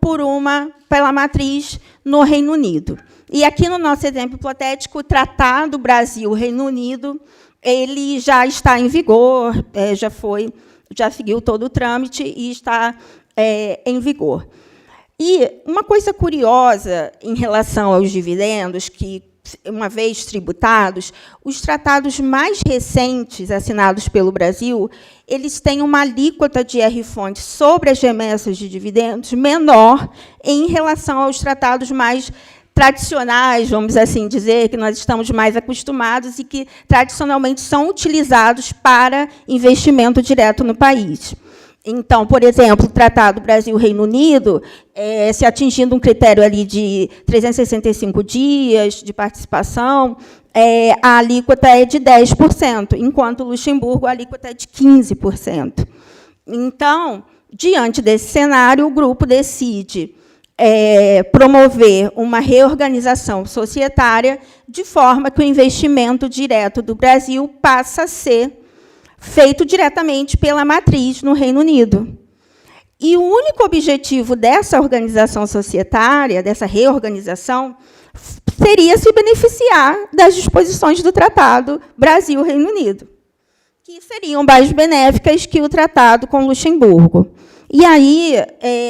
Speaker 4: pela matriz no Reino Unido. E, aqui no nosso exemplo hipotético, o Tratado Brasil-Reino Unido, ele já está em vigor, já seguiu todo o trâmite e está em vigor. E uma coisa curiosa em relação aos dividendos, que, uma vez tributados, os tratados mais recentes assinados pelo Brasil, eles têm uma alíquota de R-fonte sobre as remessas de dividendos menor em relação aos tratados mais tradicionais, vamos assim dizer, que nós estamos mais acostumados e que, tradicionalmente, são utilizados para investimento direto no país. Então, por exemplo, o Tratado Brasil-Reino Unido, se atingindo um critério ali de 365 dias de participação, a alíquota é de 10%, enquanto o Luxemburgo, a alíquota é de 15%. Então, diante desse cenário, o grupo decide promover uma reorganização societária de forma que o investimento direto do Brasil passa a ser feito diretamente pela matriz no Reino Unido. E o único objetivo dessa organização societária, dessa reorganização, seria se beneficiar das disposições do Tratado Brasil-Reino Unido, que seriam mais benéficas que o tratado com Luxemburgo. E aí,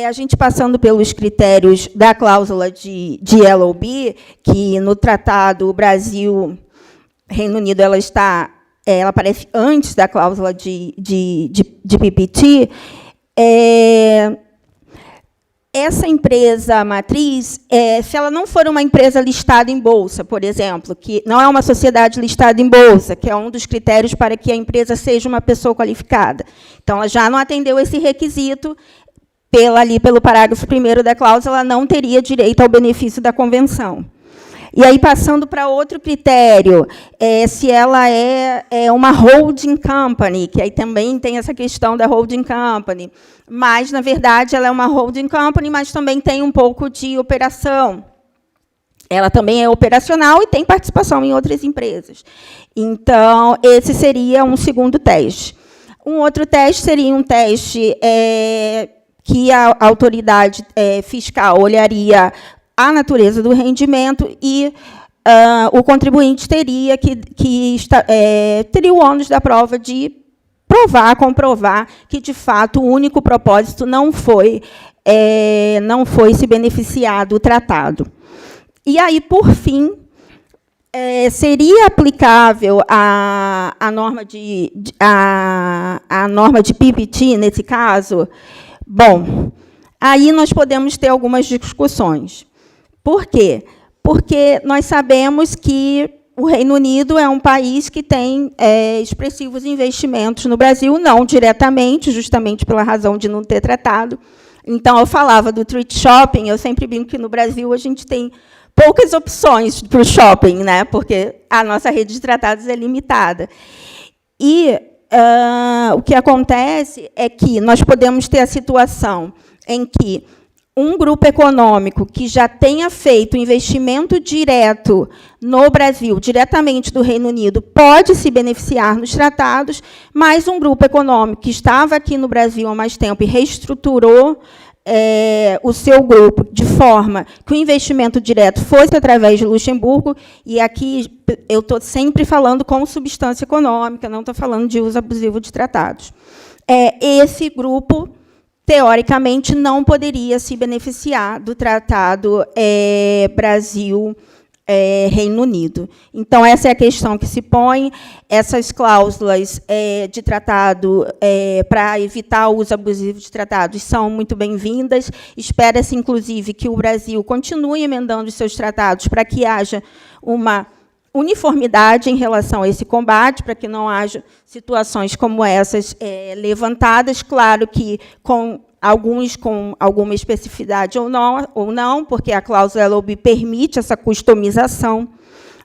Speaker 4: a gente passando pelos critérios da cláusula de LOB, que no Tratado Brasil-Reino Unido ela aparece antes da cláusula de PPT, Essa empresa matriz, se ela não for uma empresa listada em bolsa, por exemplo, que não é uma sociedade listada em bolsa, que é um dos critérios para que a empresa seja uma pessoa qualificada. Então, ela já não atendeu esse requisito, pelo parágrafo 1º da cláusula, ela não teria direito ao benefício da convenção. E aí, passando para outro critério, se ela é uma holding company, que aí também tem essa questão da holding company, mas, na verdade, ela é uma holding company, mas também tem um pouco de operação. Ela também é operacional e tem participação em outras empresas. Então, esse seria um segundo teste. Um outro teste seria um teste que a autoridade fiscal olharia a natureza do rendimento e o contribuinte teria teria o ônus da prova de comprovar que, de fato, o único propósito não foi se beneficiar do tratado. E aí, por fim, seria aplicável a norma de PPT, nesse caso? Bom, aí nós podemos ter algumas discussões. Por quê? Porque nós sabemos que o Reino Unido é um país que tem expressivos investimentos no Brasil, não diretamente, justamente pela razão de não ter tratado. Então, eu falava do thrift shopping, eu sempre brinco que no Brasil a gente tem poucas opções para o shopping, né? Porque a nossa rede de tratados é limitada. E o que acontece é que nós podemos ter a situação em que um grupo econômico que já tenha feito investimento direto no Brasil, diretamente do Reino Unido, pode se beneficiar nos tratados, mas um grupo econômico que estava aqui no Brasil há mais tempo e reestruturou o seu grupo de forma que o investimento direto fosse através de Luxemburgo, e aqui eu estou sempre falando com substância econômica, não estou falando de uso abusivo de tratados. Esse grupo, teoricamente, não poderia se beneficiar do Tratado Brasil-Reino Unido. Então, essa é a questão que se põe. Essas cláusulas de tratado para evitar o uso abusivo de tratados são muito bem-vindas. Espera-se, inclusive, que o Brasil continue emendando os seus tratados para que haja uma uniformidade em relação a esse combate, para que não haja situações como essas levantadas, claro que alguns com alguma especificidade ou não, porque a cláusula LOB permite essa customização,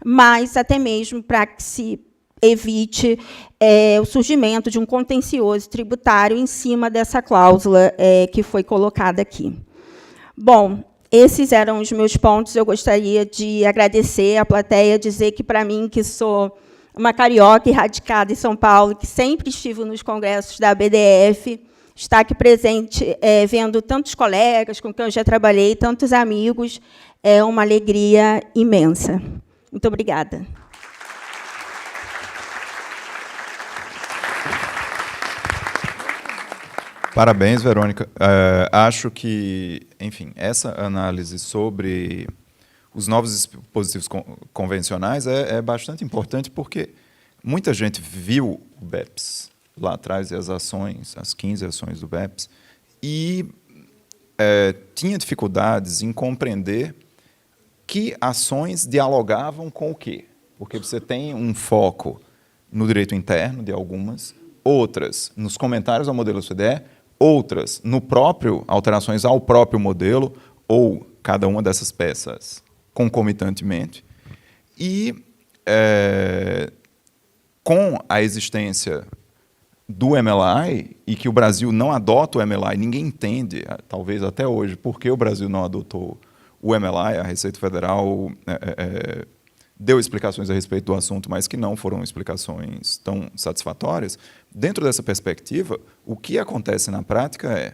Speaker 4: mas até mesmo para que se evite o surgimento de um contencioso tributário em cima dessa cláusula que foi colocada aqui. Bom, esses eram os meus pontos. Eu gostaria de agradecer à plateia, dizer que, para mim, que sou uma carioca e radicada em São Paulo, que sempre estive nos congressos da BDF, estar aqui presente, vendo tantos colegas com quem eu já trabalhei, tantos amigos, é uma alegria imensa. Muito obrigada.
Speaker 1: Parabéns, Verônica. Acho que, enfim, essa análise sobre os novos dispositivos convencionais é bastante importante, porque muita gente viu o BEPS lá atrás, e as 15 ações do BEPS, e tinha dificuldades em compreender que ações dialogavam com o quê. Porque você tem um foco no direito interno de algumas, outras nos comentários ao modelo CDE, outras no próprio, alterações ao próprio modelo, ou cada uma dessas peças concomitantemente. E, com a existência do MLI, e que o Brasil não adota o MLI, ninguém entende, talvez até hoje, por que o Brasil não adotou o MLI. A Receita Federal deu explicações a respeito do assunto, mas que não foram explicações tão satisfatórias. Dentro dessa perspectiva, o que acontece na prática é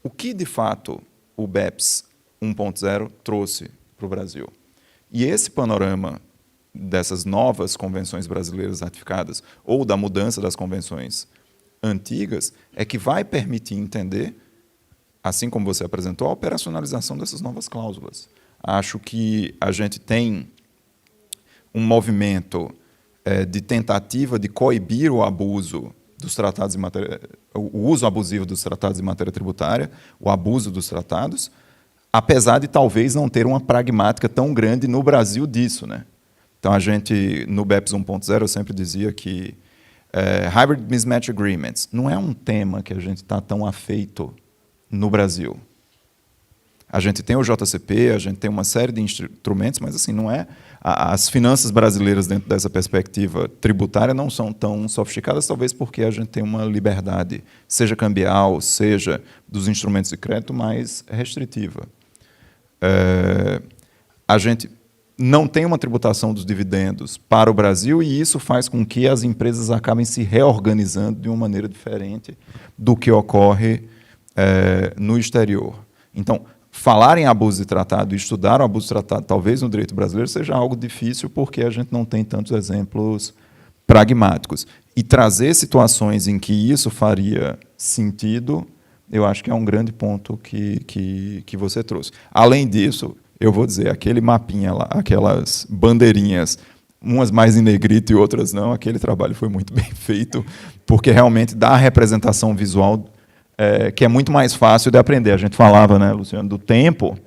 Speaker 1: o que, de fato, o BEPS 1.0 trouxe para o Brasil. E esse panorama dessas novas convenções brasileiras ratificadas, ou da mudança das convenções antigas, é que vai permitir entender, assim como você apresentou, a operacionalização dessas novas cláusulas. Acho que a gente tem um movimento de tentativa de coibir o abuso dos tratados em matéria, o uso abusivo dos tratados em matéria tributária, o abuso dos tratados, apesar de talvez não ter uma pragmática tão grande no Brasil disso, né? Então, a gente, no BEPS 1.0, eu sempre dizia que Hybrid Mismatch Agreements não é um tema que a gente está tão afeito no Brasil. A gente tem o JCP, a gente tem uma série de instrumentos, mas assim, não é. As finanças brasileiras, dentro dessa perspectiva tributária, não são tão sofisticadas, talvez porque a gente tem uma liberdade, seja cambial, seja dos instrumentos de crédito, mais restritiva. A gente não tem uma tributação dos dividendos para o Brasil e isso faz com que as empresas acabem se reorganizando de uma maneira diferente do que ocorre no exterior. Então, falar em abuso de tratado e estudar o abuso de tratado, talvez no direito brasileiro, seja algo difícil porque a gente não tem tantos exemplos pragmáticos. E trazer situações em que isso faria sentido, eu acho que é um grande ponto que você trouxe. Além disso, eu vou dizer, aquele mapinha lá, aquelas bandeirinhas, umas mais em negrito e outras não, aquele trabalho foi muito bem feito, porque realmente dá a representação visual que é muito mais fácil de aprender. A gente falava, né, Luciano, do tempo.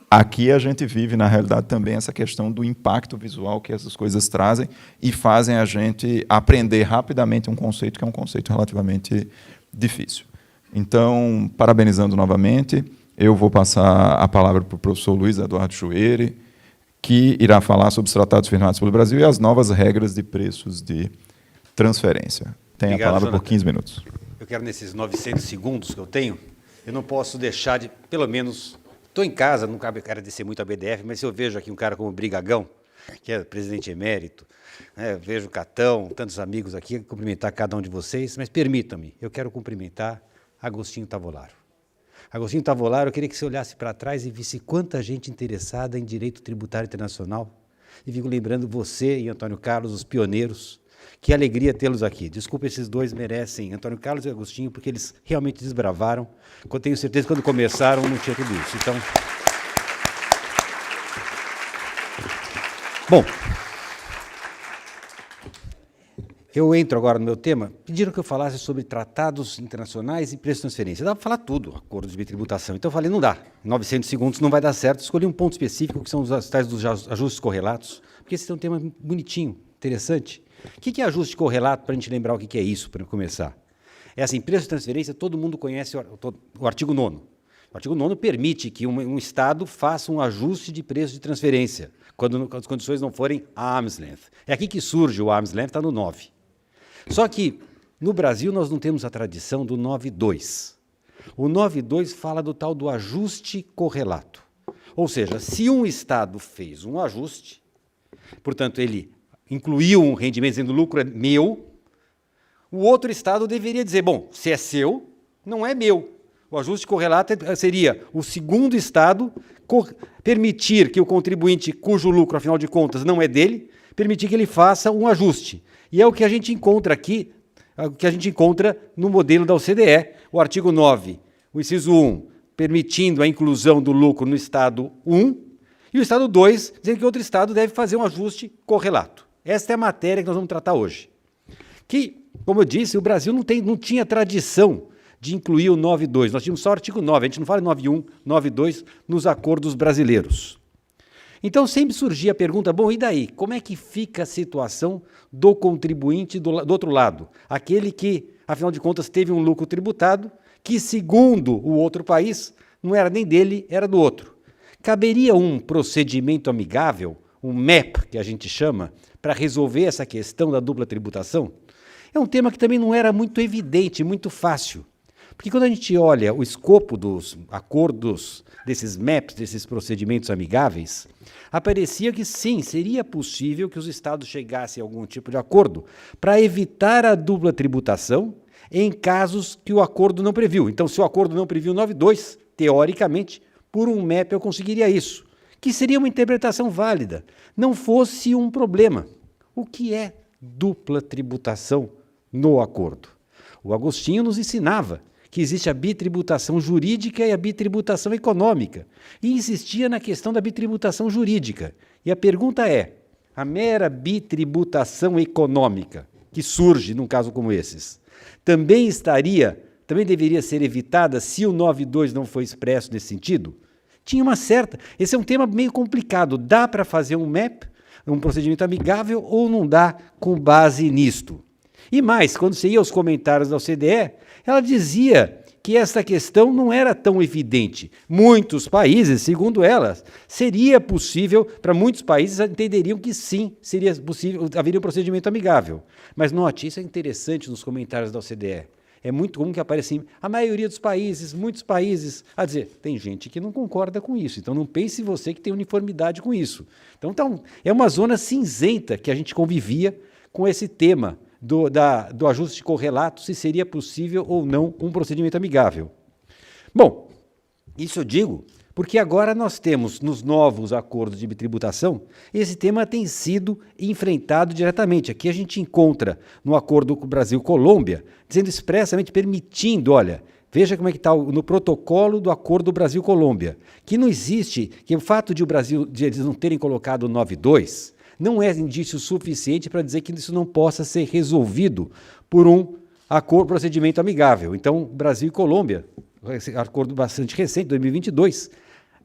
Speaker 1: Aqui a gente vive, na realidade, também essa questão do impacto visual que essas coisas trazem e fazem a gente aprender rapidamente um conceito que é um conceito relativamente difícil. Então, parabenizando novamente, eu vou passar a palavra para o professor Luiz Eduardo Chueire, que irá falar sobre os tratados firmados pelo Brasil e as novas regras de preços de transferência. Tem a palavra por 15 minutos.
Speaker 5: Eu quero, nesses 900 segundos que eu tenho, eu não posso deixar de, pelo menos, estou em casa, não cabe agradecer muito a BDF, mas se eu vejo aqui um cara como o Brigagão, que é presidente emérito, né, vejo o Catão, tantos amigos aqui, cumprimentar cada um de vocês, mas permitam-me, eu quero cumprimentar Agostinho Tavolaro. Agostinho Tavolaro, eu queria que você olhasse para trás e visse quanta gente interessada em direito tributário internacional. E fico lembrando você e Antônio Carlos, os pioneiros. Que alegria tê-los aqui. Desculpa, esses dois merecem, Antônio Carlos e Agostinho, porque eles realmente desbravaram. Eu tenho certeza que quando começaram não tinha tudo isso. Então, bom, eu entro agora no meu tema. Pediram que eu falasse sobre tratados internacionais e preço de transferência. Dá para falar tudo, acordos de tributação. Então eu falei, não dá. Em 900 segundos não vai dar certo. Escolhi um ponto específico, que são os tais dos ajustes correlatos, porque esse é um tema bonitinho, interessante. O que é ajuste correlato, para a gente lembrar o que é isso, para começar? É assim, preço de transferência, todo mundo conhece o artigo 9º. O artigo 9º permite que um Estado faça um ajuste de preço de transferência, quando as condições não forem arm's length. É aqui que surge o arm's length, está no 9. Só que, no Brasil, nós não temos a tradição do 9.2. O 9.2 fala do tal do ajuste correlato. Ou seja, se um Estado fez um ajuste, portanto, ele incluiu um rendimento dizendo o lucro é meu, o outro Estado deveria dizer, bom, se é seu, não é meu. O ajuste correlato seria o segundo Estado permitir que o contribuinte, cujo lucro, afinal de contas, não é dele, permitir que ele faça um ajuste. E é o que a gente encontra aqui, o que a gente encontra no modelo da OCDE, o artigo 9, o inciso 1, permitindo a inclusão do lucro no Estado 1, e o Estado 2, dizendo que outro Estado deve fazer um ajuste correlato. Esta é a matéria que nós vamos tratar hoje. Que, como eu disse, o Brasil não tinha tradição de incluir o 9.2. Nós tínhamos só o artigo 9, a gente não fala 9.1, 9.2 nos acordos brasileiros. Então, sempre surgia a pergunta, bom, e daí? Como é que fica a situação do contribuinte do outro lado? Aquele que, afinal de contas, teve um lucro tributado, que, segundo o outro país, não era nem dele, era do outro. Caberia um procedimento amigável, um MEP, que a gente chama, para resolver essa questão da dupla tributação? É um tema que também não era muito evidente, muito fácil. Porque quando a gente olha o escopo dos acordos, desses MEPs, desses procedimentos amigáveis, aparecia que sim, seria possível que os Estados chegassem a algum tipo de acordo para evitar a dupla tributação em casos que o acordo não previu. Então, se o acordo não previu 9.2, teoricamente, por um MEP eu conseguiria isso, que seria uma interpretação válida, não fosse um problema. O que é dupla tributação no acordo? O Agostinho nos ensinava que existe a bitributação jurídica e a bitributação econômica, e insistia na questão da bitributação jurídica. E a pergunta é, a mera bitributação econômica, que surge num caso como esses. Também deveria ser evitada se o 9.2 não foi expresso nesse sentido? Tinha uma certa... Esse é um tema meio complicado. Dá para fazer um MAP, um procedimento amigável, ou não dá com base nisto? E mais, quando você ia aos comentários da OCDE, ela dizia que essa questão não era tão evidente. Muitos países, segundo elas, seria possível, para muitos países entenderiam que sim, seria possível, haveria um procedimento amigável. Mas note, isso é interessante nos comentários da OCDE. É muito comum que apareça assim, a maioria dos países, muitos países, a dizer, tem gente que não concorda com isso, então não pense você que tem uniformidade com isso. Então é uma zona cinzenta que a gente convivia com esse tema do ajuste correlato, se seria possível ou não um procedimento amigável. Bom, isso eu digo porque agora nós temos, nos novos acordos de bitributação, esse tema tem sido enfrentado diretamente. Aqui a gente encontra no acordo com o Brasil-Colômbia, dizendo expressamente, permitindo, olha, veja como é que está no protocolo do acordo Brasil-Colômbia, que não existe, que o fato de eles não terem colocado o 9.2 não é indício suficiente para dizer que isso não possa ser resolvido por um procedimento amigável. Então, Brasil e Colômbia, esse acordo bastante recente, 2022,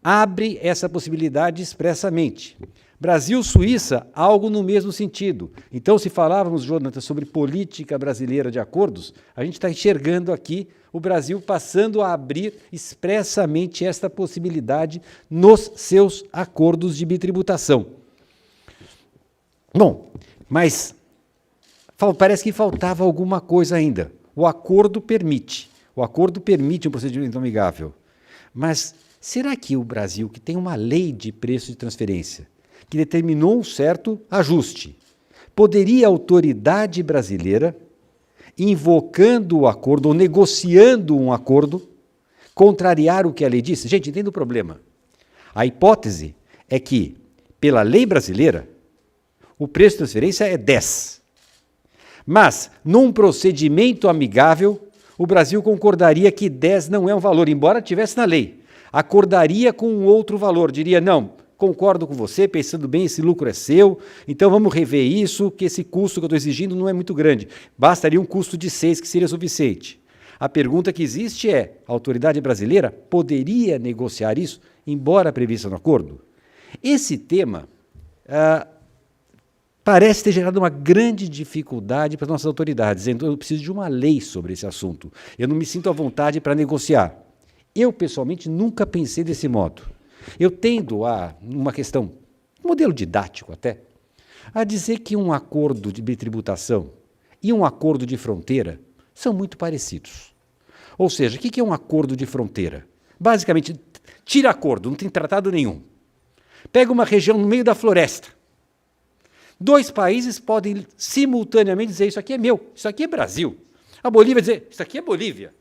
Speaker 5: abre essa possibilidade expressamente. Brasil-Suíça, algo no mesmo sentido. Então, se falávamos, Jonathan, sobre política brasileira de acordos, a gente está enxergando aqui o Brasil passando a abrir expressamente esta possibilidade nos seus acordos de bitributação. Bom, mas parece que faltava alguma coisa ainda. O acordo permite um procedimento amigável. Mas será que o Brasil, que tem uma lei de preço de transferência, que determinou um certo ajuste, poderia a autoridade brasileira, invocando o acordo ou negociando um acordo, contrariar o que a lei disse? Gente, entenda o problema. A hipótese é que, pela lei brasileira, o preço de transferência é 10. Mas, num procedimento amigável, o Brasil concordaria que 10 não é um valor, embora tivesse na lei. Acordaria com um outro valor, diria, não, concordo com você, pensando bem, esse lucro é seu, então vamos rever isso, que esse custo que eu estou exigindo não é muito grande. Bastaria um custo de 6, que seria suficiente. A pergunta que existe é, a autoridade brasileira poderia negociar isso, embora prevista no acordo? Esse tema parece ter gerado uma grande dificuldade para as nossas autoridades, dizendo, eu preciso de uma lei sobre esse assunto, eu não me sinto à vontade para negociar. Eu, pessoalmente, nunca pensei desse modo. Eu tendo a, uma questão, um modelo didático até, a dizer que um acordo de bitributação e um acordo de fronteira são muito parecidos. Ou seja, o que é um acordo de fronteira? Basicamente, tira acordo, não tem tratado nenhum. Pega uma região no meio da floresta. 2 países podem simultaneamente dizer, isso aqui é meu, isso aqui é Brasil. A Bolívia dizer, isso aqui é Bolívia.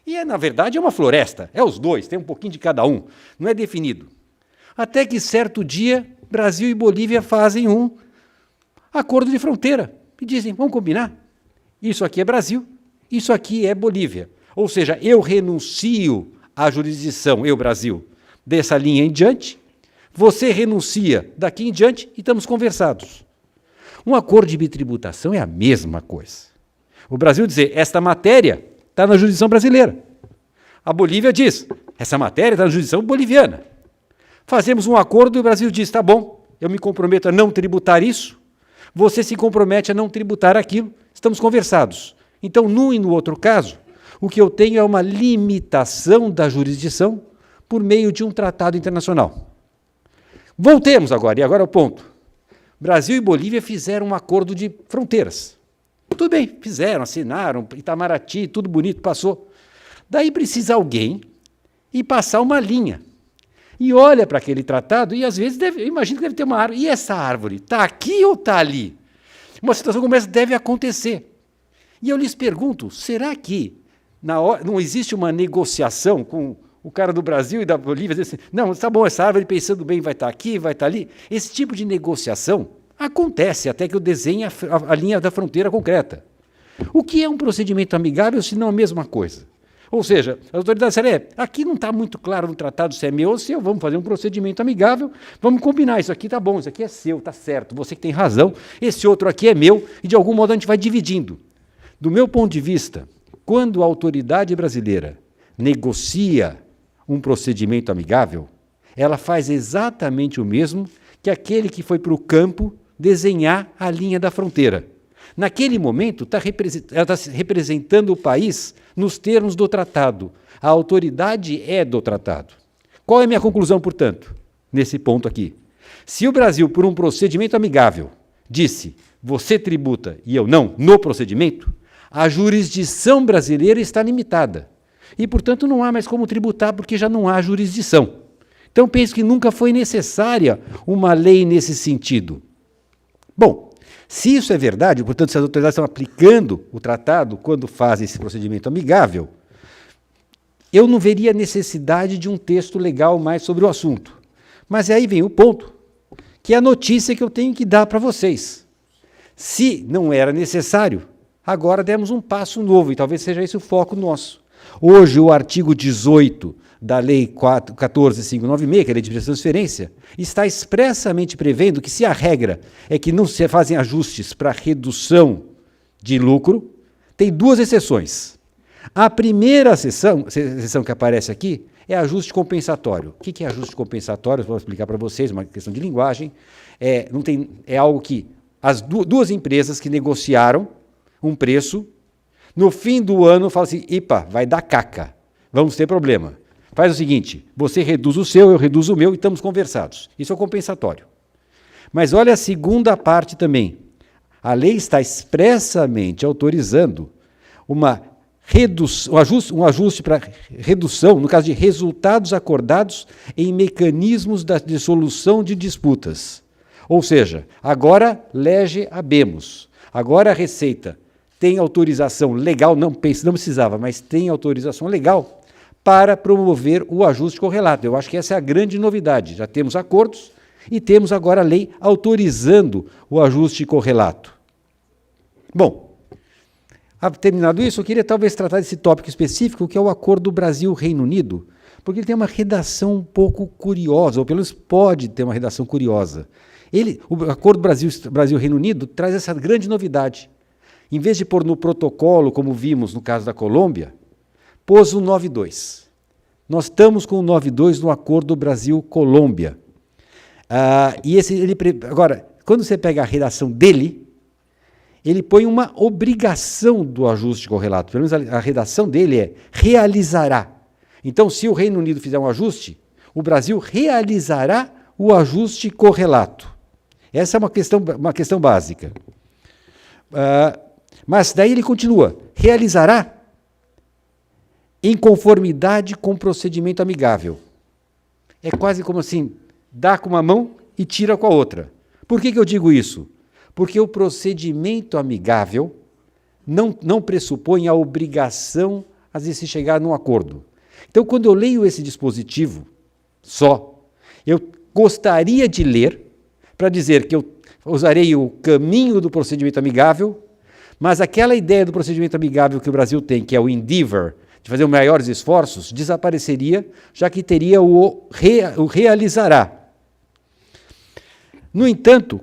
Speaker 5: E, na verdade, é uma floresta, é os 2, tem um pouquinho de cada um, não é definido. Até que, certo dia, Brasil e Bolívia fazem um acordo de fronteira e dizem, vamos combinar? Isso aqui é Brasil, isso aqui é Bolívia. Ou seja, eu renuncio à jurisdição, eu, Brasil, dessa linha em diante, você renuncia daqui em diante e estamos conversados. Um acordo de bitributação é a mesma coisa. O Brasil dizer, esta matéria está na jurisdição brasileira. A Bolívia diz, essa matéria está na jurisdição boliviana. Fazemos um acordo e o Brasil diz, tá bom, eu me comprometo a não tributar isso, você se compromete a não tributar aquilo, estamos conversados. Então, num e no outro caso, o que eu tenho é uma limitação da jurisdição por meio de um tratado internacional. Voltemos agora, e agora é o ponto. Brasil e Bolívia fizeram um acordo de fronteiras. Tudo bem, fizeram, assinaram, Itamaraty, tudo bonito, passou. Daí precisa alguém ir passar uma linha. E olha para aquele tratado e, às vezes, eu imagino que deve ter uma árvore. E essa árvore? Está aqui ou está ali? Uma situação como essa deve acontecer. E eu lhes pergunto, será que não existe uma negociação com o cara do Brasil e da Bolívia, diz assim, não, está bom, essa árvore, pensando bem, vai estar aqui, vai estar ali. Esse tipo de negociação acontece até que eu desenhe a linha da fronteira concreta. O que é um procedimento amigável, se não a mesma coisa? Ou seja, a autoridade disseram, aqui não está muito claro no tratado se é meu ou seu, vamos fazer um procedimento amigável, vamos combinar, isso aqui está bom, isso aqui é seu, está certo, você que tem razão, esse outro aqui é meu, e de algum modo a gente vai dividindo. Do meu ponto de vista, quando a autoridade brasileira negocia um procedimento amigável, ela faz exatamente o mesmo que aquele que foi para o campo desenhar a linha da fronteira. Naquele momento, ela está representando o país nos termos do tratado. A autoridade é do tratado. Qual é a minha conclusão, portanto, nesse ponto aqui? Se o Brasil, por um procedimento amigável, disse, você tributa e eu não, no procedimento, a jurisdição brasileira está limitada. E, portanto, não há mais como tributar, porque já não há jurisdição. Então, penso que nunca foi necessária uma lei nesse sentido. Bom, se isso é verdade, portanto, se as autoridades estão aplicando o tratado quando fazem esse procedimento amigável, eu não veria necessidade de um texto legal mais sobre o assunto. Mas aí vem o ponto, que é a notícia que eu tenho que dar para vocês. Se não era necessário, agora demos um passo novo, e talvez seja esse o foco nosso. Hoje, o artigo 18 da Lei 14.596, que é a Lei de Transferência, está expressamente prevendo que, se a regra é que não se fazem ajustes para redução de lucro, tem duas exceções. A primeira exceção que aparece aqui é ajuste compensatório. O que é ajuste compensatório? Vou explicar para vocês, uma questão de linguagem. É algo que as duas empresas que negociaram um preço, no fim do ano, falam assim, vai dar caca, vamos ter problema. Faz o seguinte, você reduz o seu, eu reduzo o meu e estamos conversados. Isso é o compensatório. Mas olha a segunda parte também. A lei está expressamente autorizando um ajuste para redução, no caso de resultados acordados em mecanismos de solução de disputas. Ou seja, agora lege habemus. Agora a Receita tem autorização legal, não precisava, mas tem autorização legal para promover o ajuste correlato. Eu acho que essa é a grande novidade. Já temos acordos e temos agora a lei autorizando o ajuste correlato. Bom, terminado isso, eu queria talvez tratar desse tópico específico, que é o acordo Brasil-Reino Unido, porque ele tem uma redação um pouco curiosa, ou pelo menos pode ter uma redação curiosa. O acordo Brasil-Reino Unido traz essa grande novidade. Em vez de pôr no protocolo, como vimos no caso da Colômbia, pôs o 9.2. Nós estamos com o 9.2 no acordo Brasil-Colômbia. Agora, quando você pega a redação dele, ele põe uma obrigação do ajuste correlato. Pelo menos a redação dele é realizará. Então, se o Reino Unido fizer um ajuste, o Brasil realizará o ajuste correlato. Essa é uma questão básica. Mas daí ele continua, realizará em conformidade com o procedimento amigável. É quase como assim, dá com uma mão e tira com a outra. Por que eu digo isso? Porque o procedimento amigável não pressupõe a obrigação a se chegar num acordo. Então, quando eu leio esse dispositivo eu gostaria de ler para dizer que eu usarei o caminho do procedimento amigável, mas aquela ideia do procedimento amigável que o Brasil tem, que é o endeavor, de fazer maiores esforços, desapareceria, já que teria o realizará. No entanto,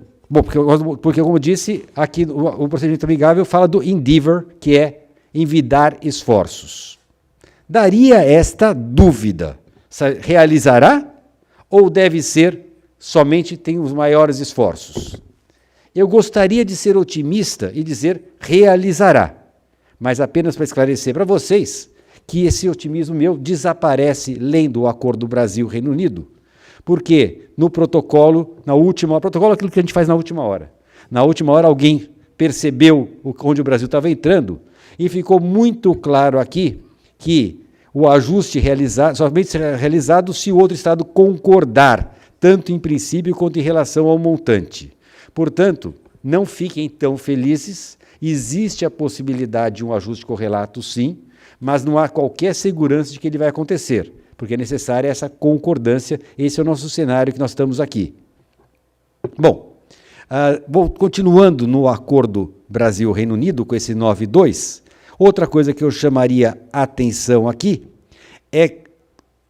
Speaker 5: porque como disse, aqui o procedimento amigável fala do endeavor, que é envidar esforços. Daria esta dúvida, realizará ou deve ser somente tem os maiores esforços? Eu gostaria de ser otimista e dizer realizará, mas apenas para esclarecer para vocês que esse otimismo meu desaparece lendo o acordo Brasil-Reino Unido, porque no protocolo é aquilo que a gente faz na última hora. Na última hora alguém percebeu onde o Brasil estava entrando e ficou muito claro aqui que o ajuste somente será realizado se o outro Estado concordar, tanto em princípio quanto em relação ao montante. Portanto, não fiquem tão felizes, existe a possibilidade de um ajuste correlato, sim, mas não há qualquer segurança de que ele vai acontecer, porque é necessária essa concordância, esse é o nosso cenário que nós estamos aqui. Bom, continuando no acordo Brasil-Reino Unido, com esse 9.2, Outra coisa que eu chamaria atenção aqui é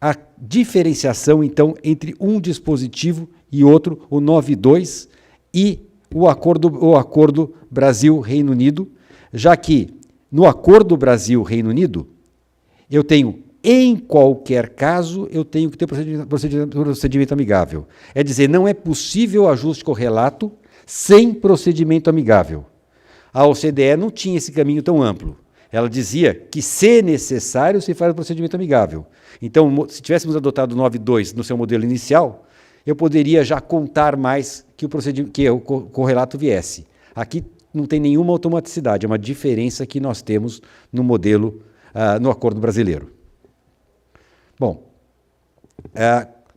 Speaker 5: a diferenciação, então, entre um dispositivo e outro, o 92, e o acordo Brasil-Reino Unido, já que no acordo Brasil-Reino Unido, eu tenho, em qualquer caso, eu tenho que ter procedimento amigável. É dizer, não é possível ajuste correlato sem procedimento amigável. A OCDE não tinha esse caminho tão amplo. Ela dizia que, se necessário, se faz o procedimento amigável. Então, se tivéssemos adotado o 9.2 no seu modelo inicial, eu poderia já contar mais que o correlato viesse. Aqui não tem nenhuma automaticidade, é uma diferença que nós temos no modelo, no acordo brasileiro. Bom,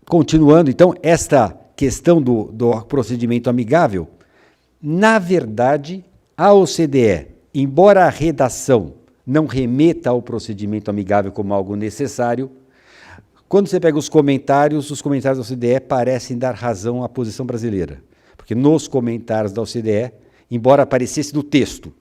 Speaker 5: continuando, então, esta questão do procedimento amigável, na verdade, a OCDE, embora a redação não remeta ao procedimento amigável como algo necessário, quando você pega os comentários da OCDE parecem dar razão à posição brasileira. Porque nos comentários da OCDE, embora aparecesse no texto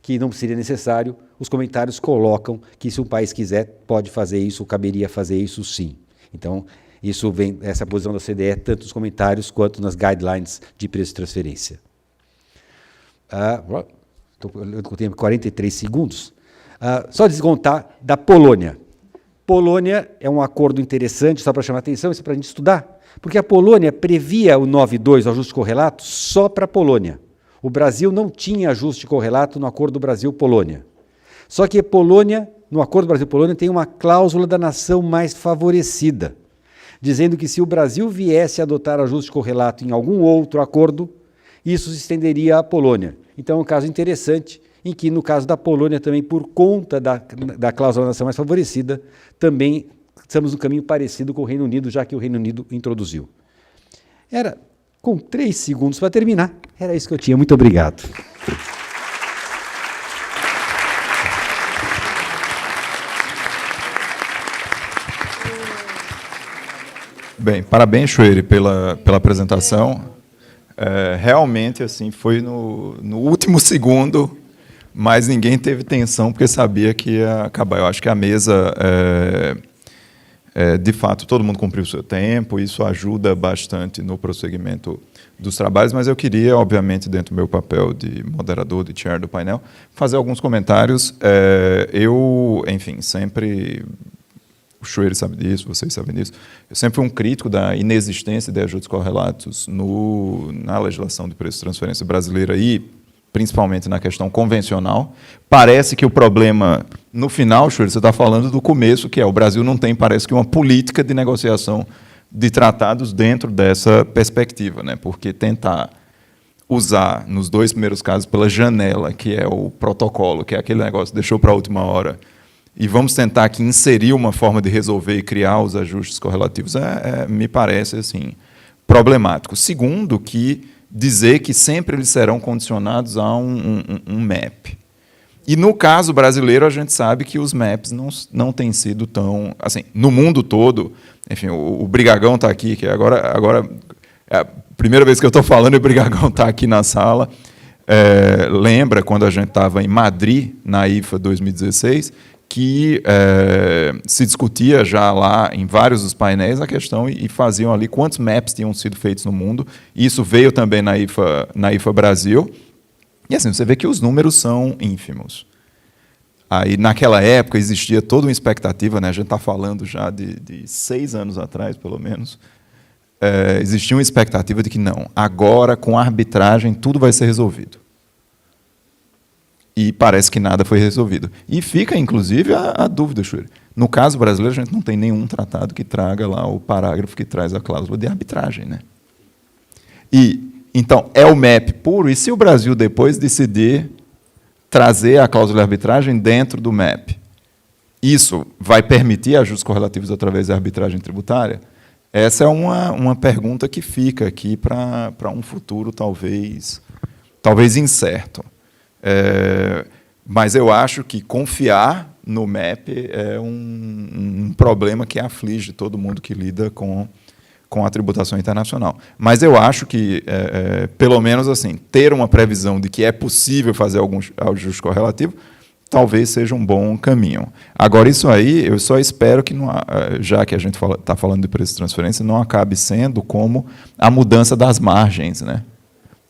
Speaker 5: que não seria necessário, os comentários colocam que, se um país quiser, pode fazer isso, caberia fazer isso sim. Então, isso vem, essa posição da OCDE, tanto nos comentários quanto nas guidelines de preço de transferência. Eu tenho 43 segundos. Só descontar da Polônia. Polônia é um acordo interessante, só para chamar a atenção, isso é para a gente estudar, porque a Polônia previa o 9.2, o ajuste correlato, só para a Polônia. O Brasil não tinha ajuste correlato no acordo Brasil-Polônia. Só que a Polônia, no acordo Brasil-Polônia, tem uma cláusula da nação mais favorecida, dizendo que, se o Brasil viesse a adotar ajuste correlato em algum outro acordo, isso se estenderia à Polônia. Então, é um caso interessante, em que, no caso da Polônia, também, por conta da cláusula da nação mais favorecida, também estamos num caminho parecido com o Reino Unido, já que o Reino Unido introduziu. Com 3 segundos para terminar, era isso que eu tinha. Muito obrigado.
Speaker 1: Bem, parabéns, Schwerer, pela apresentação. Realmente, assim, foi no último segundo, mas ninguém teve tensão porque sabia que ia acabar. Eu acho que a mesa, de fato, todo mundo cumpriu o seu tempo, isso ajuda bastante no prosseguimento dos trabalhos, mas eu queria, obviamente, dentro do meu papel de moderador, de chair do painel, fazer alguns comentários. Enfim, sempre... O Schwerer sabe disso, vocês sabem disso. Eu sempre fui um crítico da inexistência de ajustes correlatos na legislação de preço de transferência brasileira e, principalmente, na questão convencional. Parece que o problema, no final, Schwerer, você está falando do começo, que o Brasil não tem, parece que, uma política de negociação de tratados dentro dessa perspectiva, né? Porque tentar usar, nos 2 primeiros casos, pela janela, que é o protocolo, que é aquele negócio que deixou para a última hora, e vamos tentar aqui inserir uma forma de resolver e criar os ajustes correlativos, me parece assim, problemático. Segundo, que dizer que sempre eles serão condicionados a um MAP. E, no caso brasileiro, a gente sabe que os MAPs não têm sido tão... Assim, no mundo todo, enfim, o Brigagão está aqui, que agora é a primeira vez que eu estou falando e o Brigagão está aqui na sala. Lembra, quando a gente estava em Madrid, na IFA 2016, que se discutia já lá em vários dos painéis a questão e faziam ali quantos MAPs tinham sido feitos no mundo. Isso veio também na IFA Brasil. E assim, você vê que os números são ínfimos. Aí, naquela época, existia toda uma expectativa, né? A gente está falando já de 6 anos atrás, pelo menos. Existia uma expectativa de que não, agora, com a arbitragem, tudo vai ser resolvido. E parece que nada foi resolvido. E fica, inclusive, a dúvida, Schwerer. No caso brasileiro, a gente não tem nenhum tratado que traga lá o parágrafo que traz a cláusula de arbitragem, né? Então, é o MAP puro, e se o Brasil depois decidir trazer a cláusula de arbitragem dentro do MAP, isso vai permitir ajustes correlativos através da arbitragem tributária? Essa é uma pergunta que fica aqui para um futuro talvez incerto. Mas eu acho que confiar no MAP é um problema que aflige todo mundo que lida com a tributação internacional. Mas eu acho que, pelo menos, assim, ter uma previsão de que é possível fazer algum ajuste correlativo talvez seja um bom caminho. Agora, isso aí, eu só espero que, já que a gente está falando de preço de transferência, não acabe sendo como a mudança das margens, né?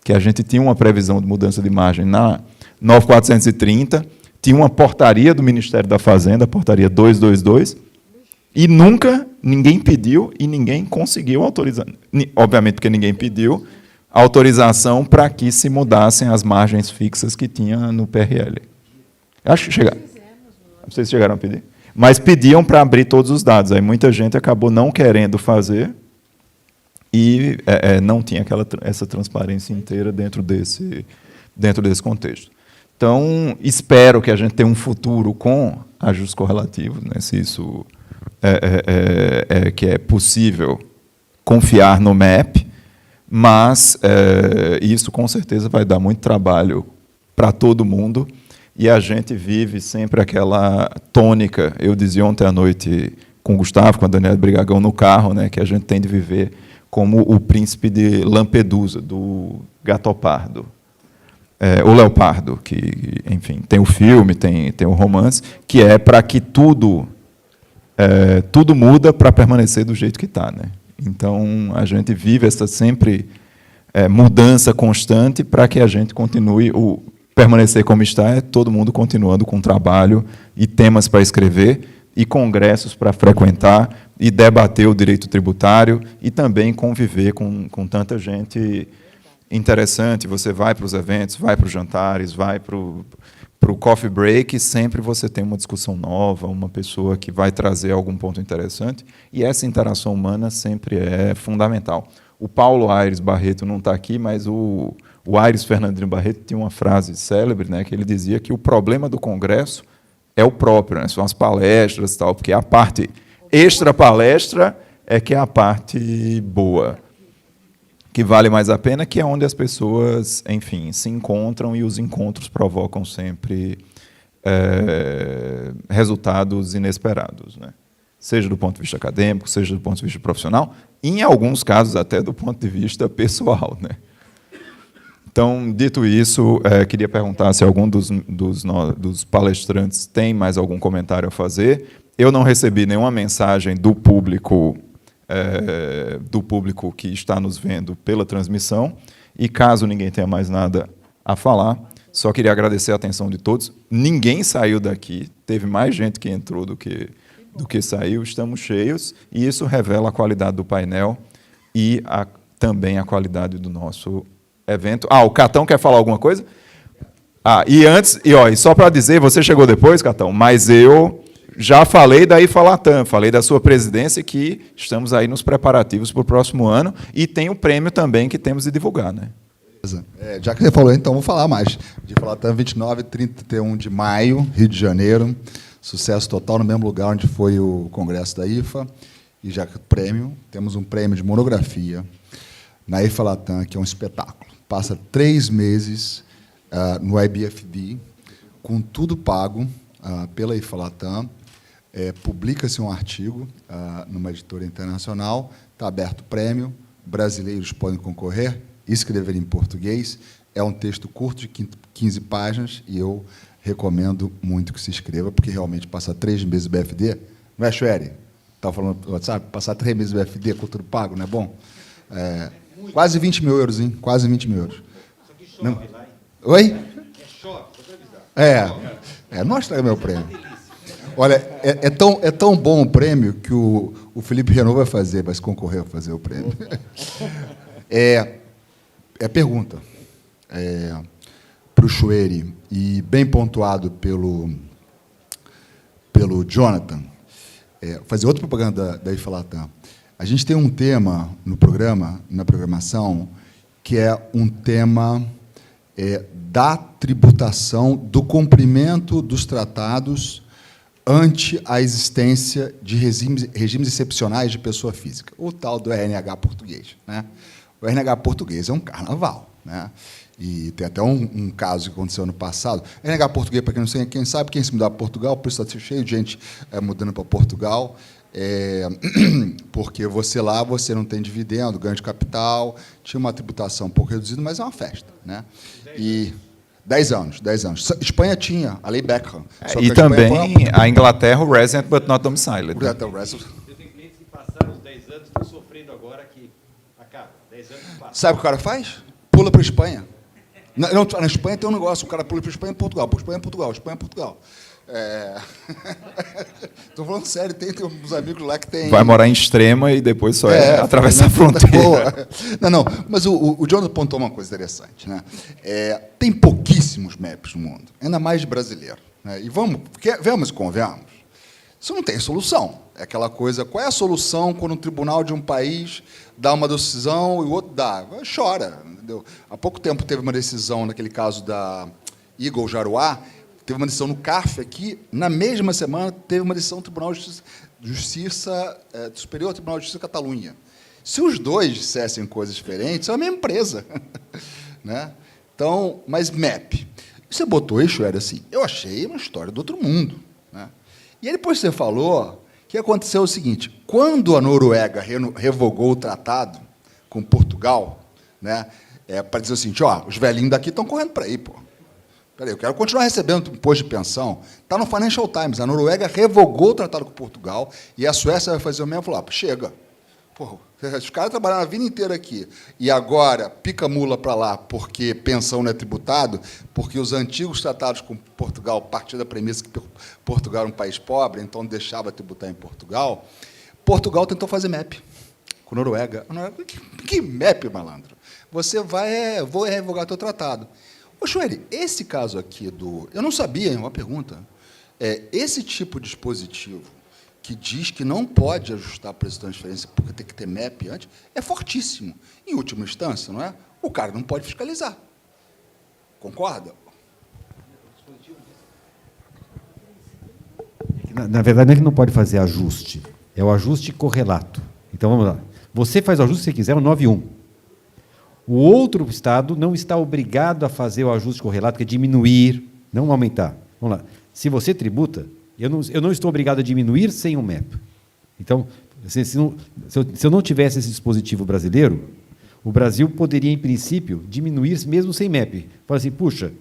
Speaker 1: Que a gente tinha uma previsão de mudança de margem na 9430, tinha uma portaria do Ministério da Fazenda, a portaria 222, e nunca ninguém pediu e ninguém conseguiu autorizar, obviamente porque ninguém pediu, autorização para que se mudassem as margens fixas que tinha no PRL. Acho que chegaram. Não sei se chegaram a pedir. Mas pediam para abrir todos os dados. Aí muita gente acabou não querendo fazer e não tinha essa transparência inteira dentro desse contexto. Então, espero que a gente tenha um futuro com ajustes correlativos, né, se isso que é possível confiar no MEP, mas isso, com certeza, vai dar muito trabalho para todo mundo, e a gente vive sempre aquela tônica. Eu dizia ontem à noite com o Gustavo, com a Daniela Brigagão no carro, né, que a gente tem de viver como o príncipe de Lampedusa, do Gatopardo. O Leopardo, que, enfim, tem o filme, tem o romance, que é para que tudo muda para permanecer do jeito que está, né? Então, a gente vive essa sempre mudança constante para que a gente continue permanecer como está, todo mundo continuando com trabalho e temas para escrever e congressos para frequentar e debater o direito tributário e também conviver com tanta gente interessante. Você vai para os eventos, vai para os jantares, vai para o coffee break, e sempre você tem uma discussão nova, uma pessoa que vai trazer algum ponto interessante, e essa interação humana sempre é fundamental. O Paulo Aires Barreto não está aqui, mas o Aires Fernandino Barreto tinha uma frase célebre, né, que ele dizia que o problema do Congresso é o próprio, né, são as palestras e tal, porque a parte extra-palestra é que é a parte boa, que vale mais a pena, que é onde as pessoas, enfim, se encontram, e os encontros provocam sempre resultados inesperados, né? Seja do ponto de vista acadêmico, seja do ponto de vista profissional, e, em alguns casos, até do ponto de vista pessoal, né? Então, dito isso, queria perguntar se algum dos palestrantes tem mais algum comentário a fazer. Eu não recebi nenhuma mensagem do público que está nos vendo pela transmissão, e caso ninguém tenha mais nada a falar, só queria agradecer a atenção de todos. Ninguém saiu daqui, teve mais gente que entrou do que saiu, estamos cheios, e isso revela a qualidade do painel e também a qualidade do nosso evento. O Catão quer falar alguma coisa? E só para dizer, você chegou depois, Catão, mas eu já falei da IFA-Latam, falei da sua presidência, que estamos aí nos preparativos para o próximo ano, e tem o prêmio também que temos de divulgar, né?
Speaker 6: Já que você falou, então, vou falar mais. De IFA-Latam, 29 e 31 de maio, Rio de Janeiro, sucesso total, no mesmo lugar onde foi o congresso da IFA, e já que o prêmio, temos um prêmio de monografia na IFA-Latam, que é um espetáculo. Passa 3 meses no IBFD, com tudo pago pela IFA-Latam. Publica-se um artigo numa editora internacional, está aberto o prêmio, brasileiros podem concorrer, escrever em português. É um texto curto de 15 páginas, e eu recomendo muito que se inscreva, porque realmente passar 3 meses no BFD, não é, Chueri? Estava falando no WhatsApp, passar 3 meses no BFD com tudo pago, não é bom? Quase 20 mil euros, hein? Quase 20 mil euros.
Speaker 5: Isso aqui chove lá, hein?
Speaker 6: Oi?
Speaker 5: Chove, só para avisar.
Speaker 6: Não estraga meu prêmio. Olha, é tão bom o prêmio que o Felipe Renault vai se concorrer a fazer o prêmio. Pergunta para o Chueri, e bem pontuado pelo Jonathan, fazer outra propaganda da IFA-Latam. A gente tem um tema no programa, na programação, que é um tema da tributação, do cumprimento dos tratados ante a existência de regimes excepcionais de pessoa física, o tal do RNH português, né? O RNH português é um carnaval, né? E tem até um caso que aconteceu ano passado. RNH português, para quem sabe, quem se mudar para Portugal, o preço está cheio de gente mudando para Portugal, porque você não tem dividendo, ganho de capital, tinha uma tributação um pouco reduzida, mas é uma festa, né? E 10 anos, 10 anos. Espanha tinha, a lei Beckham. Só que
Speaker 1: E
Speaker 6: a
Speaker 1: também
Speaker 6: Espanha
Speaker 1: a Inglaterra, o resident but not domiciled.
Speaker 6: foi o resto.
Speaker 5: Eu tenho clientes que passaram os 10 anos, estão sofrendo agora que acaba. 10 anos passa.
Speaker 6: Sabe o que o cara faz? Pula para a Espanha. Na Espanha tem um negócio, o cara pula para a Espanha e Portugal, para Espanha e Portugal, Espanha e Portugal. Estou falando sério, tem uns amigos lá que tem...
Speaker 1: Vai morar em Extrema e depois só atravessar a fronteira.
Speaker 6: Boa. Não, mas o Jonathan apontou uma coisa interessante. Né? Tem pouquíssimos maps no mundo, ainda mais de brasileiro. Né? E vemos e convenhamos, isso não tem solução. É aquela coisa, qual é a solução quando um tribunal de um país dá uma decisão e o outro dá? Chora. Entendeu? Há pouco tempo teve uma decisão, naquele caso da Eagle Jaruá, teve uma decisão no CARF aqui, na mesma semana teve uma decisão do Tribunal de Justiça do Superior Tribunal de Justiça da Catalunha. Se os dois dissessem coisas diferentes, é a mesma empresa. Né? Então, mas MAP. Você botou isso, era assim, eu achei uma história do outro mundo. Né? E aí depois você falou que aconteceu o seguinte, quando a Noruega revogou o tratado com Portugal, né, para dizer o seguinte, os velhinhos daqui estão correndo para aí, pô. Peraí, eu quero continuar recebendo imposto de pensão. Está no Financial Times. A Noruega revogou o tratado com Portugal e a Suécia vai fazer o mesmo. Falou, chega. Porra, os caras trabalharam a vida inteira aqui. E agora pica mula para lá porque pensão não é tributado, porque os antigos tratados com Portugal, partindo da premissa que Portugal era um país pobre, então deixava tributar em Portugal. Portugal tentou fazer MAP com a Noruega. Que MAP, malandro? Você vou revogar teu tratado. Ô, Chueri, esse caso aqui do... Eu não sabia, uma pergunta. Esse tipo de dispositivo que diz que não pode ajustar preço de transferência porque tem que ter MAP antes, é fortíssimo. Em última instância, não é? O cara não pode fiscalizar. Concorda?
Speaker 5: Na verdade, não é que não pode fazer ajuste. É o ajuste correlato. Então, vamos lá. Você faz o ajuste se você quiser, o 91. O outro Estado não está obrigado a fazer o ajuste correlato, que é diminuir, não aumentar. Vamos lá. Se você tributa, eu não estou obrigado a diminuir sem um MAP. Então, se eu não tivesse esse dispositivo brasileiro, o Brasil poderia, em princípio, diminuir mesmo sem MAP. Fala assim, puxa,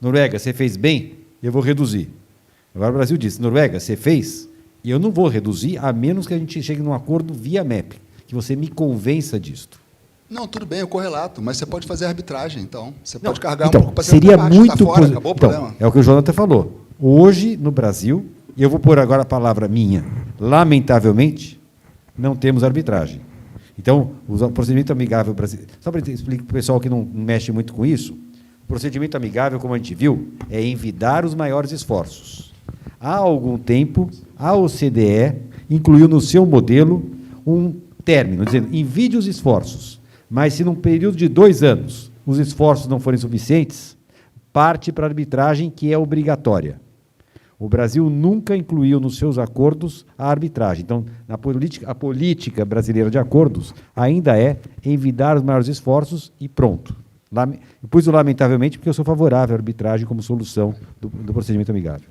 Speaker 5: Noruega, você fez bem, eu vou reduzir. Agora o Brasil diz, Noruega, você fez, e eu não vou reduzir, a menos que a gente chegue num acordo via MAP, que você me convença disto.
Speaker 6: Não, tudo bem, é o correlato, mas você pode fazer arbitragem, então. Você pode carregar um pouco para
Speaker 5: seria
Speaker 6: parte,
Speaker 5: muito
Speaker 6: tá fora, acabou o problema.
Speaker 5: É o que o Jonathan falou. Hoje, no Brasil, e eu vou pôr agora a palavra minha, lamentavelmente, não temos arbitragem. Então, o procedimento amigável brasileiro... Só para explicar para o pessoal que não mexe muito com isso, o procedimento amigável, como a gente viu, é envidar os maiores esforços. Há algum tempo, a OCDE incluiu no seu modelo um término, dizendo, envide os esforços. Mas, se num período de 2 anos os esforços não forem suficientes, parte para a arbitragem, que é obrigatória. O Brasil nunca incluiu nos seus acordos a arbitragem. Então, a política brasileira de acordos ainda é envidar os maiores esforços e pronto. Eu pus o lamentavelmente porque eu sou favorável à arbitragem como solução do procedimento amigável.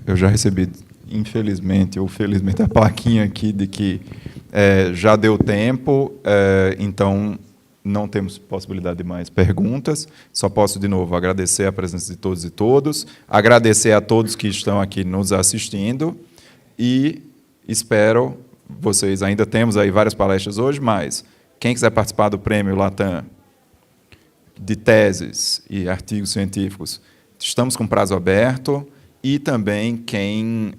Speaker 1: Eu já recebi, infelizmente ou felizmente, a plaquinha aqui de que já deu tempo, então não temos possibilidade de mais perguntas. Só posso, de novo, agradecer a presença de todos e todas, agradecer a todos que estão aqui nos assistindo e espero, vocês ainda temos aí várias palestras hoje, mas quem quiser participar do Prêmio Latam de teses e artigos científicos, estamos com prazo aberto. E também quem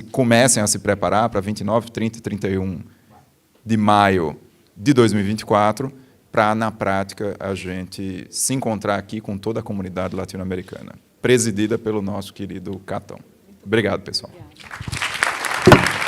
Speaker 1: comecem a se preparar para 29, 30 e 31 de maio de 2024, para, na prática, a gente se encontrar aqui com toda a comunidade latino-americana, presidida pelo nosso querido Catão. Obrigado, pessoal.
Speaker 3: Obrigada.